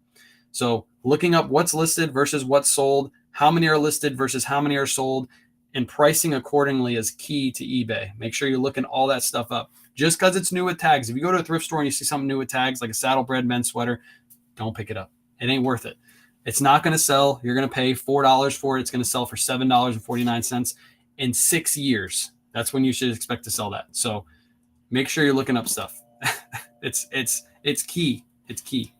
So looking up what's listed versus what's sold, how many are listed versus how many are sold, and pricing accordingly is key to eBay. Make sure you're looking all that stuff up. Just because it's new with tags. If you go to a thrift store and you see something new with tags, like a saddlebred men's sweater, don't pick it up. It ain't worth it. It's not going to sell. You're going to pay $4 for it. It's going to sell for $7.49 in 6 years. That's when you should expect to sell that. So make sure you're looking up stuff. It's key. It's key.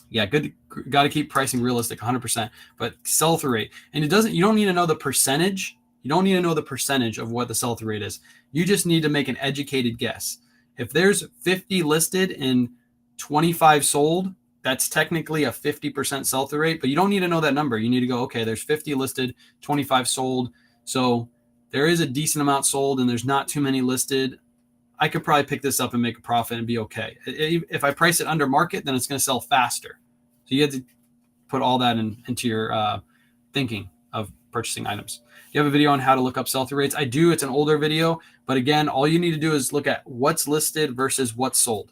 Yeah, good. Got to keep pricing realistic, 100%. But sell-through rate, and you don't need to know the percentage. You don't need to know the percentage of what the sell-through rate is. You just need to make an educated guess. If there's 50 listed and 25 sold, that's technically a 50% sell-through rate, but you don't need to know that number. You need to go, okay, there's 50 listed, 25 sold. So there is a decent amount sold and there's not too many listed. I could probably pick this up and make a profit and be okay. If I price it under market, then it's going to sell faster. So you have to put all that into your thinking of purchasing items. Do you have a video on how to look up sell-through rates? I do. It's an older video, but again, all you need to do is look at what's listed versus what's sold.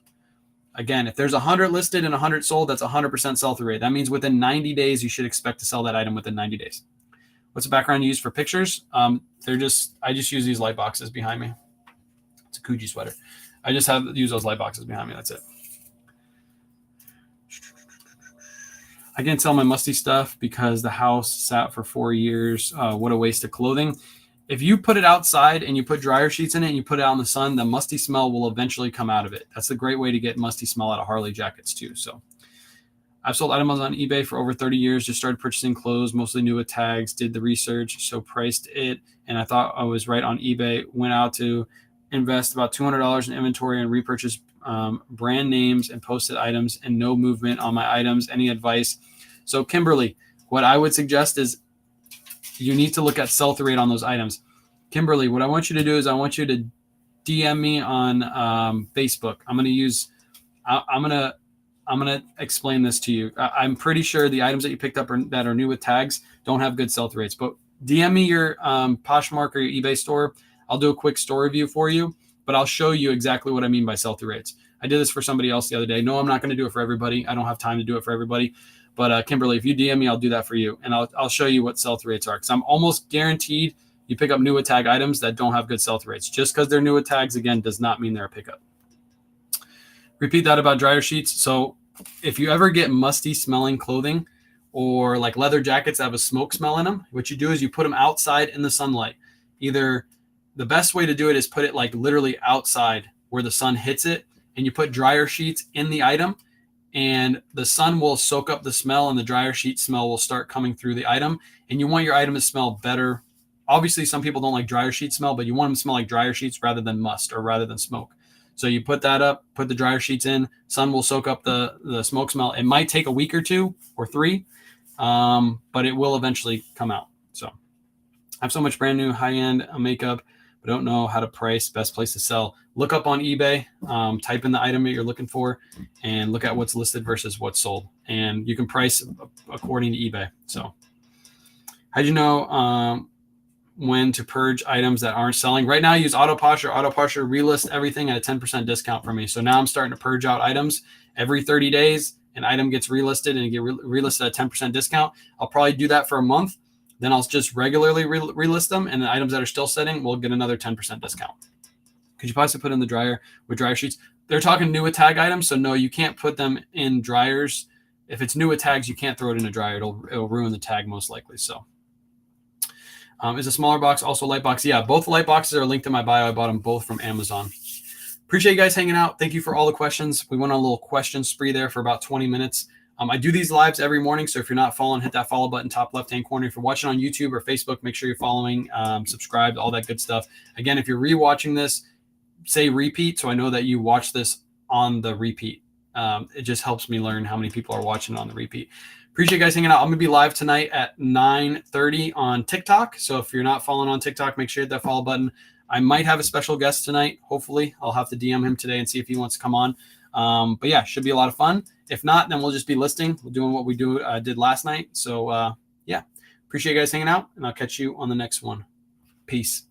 Again, if there's 100 listed and 100 sold, that's 100% sell-through rate. That means within 90 days, you should expect to sell that item within 90 days. What's the background you use for pictures? I just use these light boxes behind me. It's a Kuji sweater. I just use those light boxes behind me. That's it. I can't sell my musty stuff because the house sat for 4 years. What a waste of clothing. If you put it outside and you put dryer sheets in it and you put it out in the sun, the musty smell will eventually come out of it. That's a great way to get musty smell out of Harley jackets too. So I've sold items on eBay for over 30 years. Just started purchasing clothes, mostly new with tags, did the research, so priced it. And I thought I was right on eBay. Went out to invest about $200 in inventory and repurchase brand names and posted items and no movement on my items. Any advice? So Kimberly, what I would suggest is you need to look at sell-through rate on those items. Kimberly, what I want you to do is I want you to DM me on Facebook. I'm gonna explain this to you. I'm pretty sure the items that you picked up that are new with tags don't have good sell-through rates. But DM me your Poshmark or your eBay store. I'll do a quick store review for you, but I'll show you exactly what I mean by sell-through rates. I did this for somebody else the other day. No, I'm not going to do it for everybody. I don't have time to do it for everybody. But Kimberly, if you DM me, I'll do that for you. And I'll show you what sell-through rates are. Because I'm almost guaranteed you pick up new tag items that don't have good sell-through rates. Just because they're new tags, again, does not mean they're a pickup. Repeat that about dryer sheets. So if you ever get musty smelling clothing or like leather jackets that have a smoke smell in them, what you do is you put them outside in the sunlight. Either the best way to do it is put it like literally outside where the sun hits it, and you put dryer sheets in the item, and the sun will soak up the smell and the dryer sheet smell will start coming through the item. And you want your item to smell better. Obviously, some people don't like dryer sheet smell, but you want them to smell like dryer sheets rather than must or rather than smoke. So you put that up, put the dryer sheets in, sun will soak up the smoke smell. It might take a week or 2 or 3, but it will eventually come out. So I have so much brand new high-end makeup, but don't know how to price, best place to sell. Look up on eBay, type in the item that you're looking for, and look at what's listed versus what's sold. And you can price according to eBay. So how'd you know when to purge items that aren't selling? Right now I use Autoposher. Autoposher relist everything at a 10% discount for me. So now I'm starting to purge out items every 30 days. An item gets relisted and get relisted at a 10% discount. I'll probably do that for a month. Then I'll just regularly relist them, and the items that are still sitting will get another 10% discount. Could you possibly put in the dryer with dryer sheets? They're talking new tag items, so no, you can't put them in dryers. If it's new tags, you can't throw it in a dryer. It'll ruin the tag most likely. So. Is a smaller box also light box? Yeah, both light boxes are linked in my bio. I bought them both from Amazon. Appreciate you guys hanging out. Thank you for all the questions. We went on a little question spree there for about 20 minutes. I do these lives every morning, so if you're not following, hit that follow button top left-hand corner. If you're watching on YouTube or Facebook, make sure you're following, subscribe, all that good stuff. Again, if you're rewatching this, say repeat, so I know that you watch this on the repeat. It just helps me learn how many people are watching on the repeat. Appreciate you guys hanging out. I'm going to be live tonight at 9:30 on TikTok. So if you're not following on TikTok, make sure you hit that follow button. I might have a special guest tonight. Hopefully, I'll have to DM him today and see if he wants to come on. But yeah, should be a lot of fun. If not, then we'll just be listing. We're doing what we did last night. So yeah, appreciate you guys hanging out, and I'll catch you on the next one. Peace.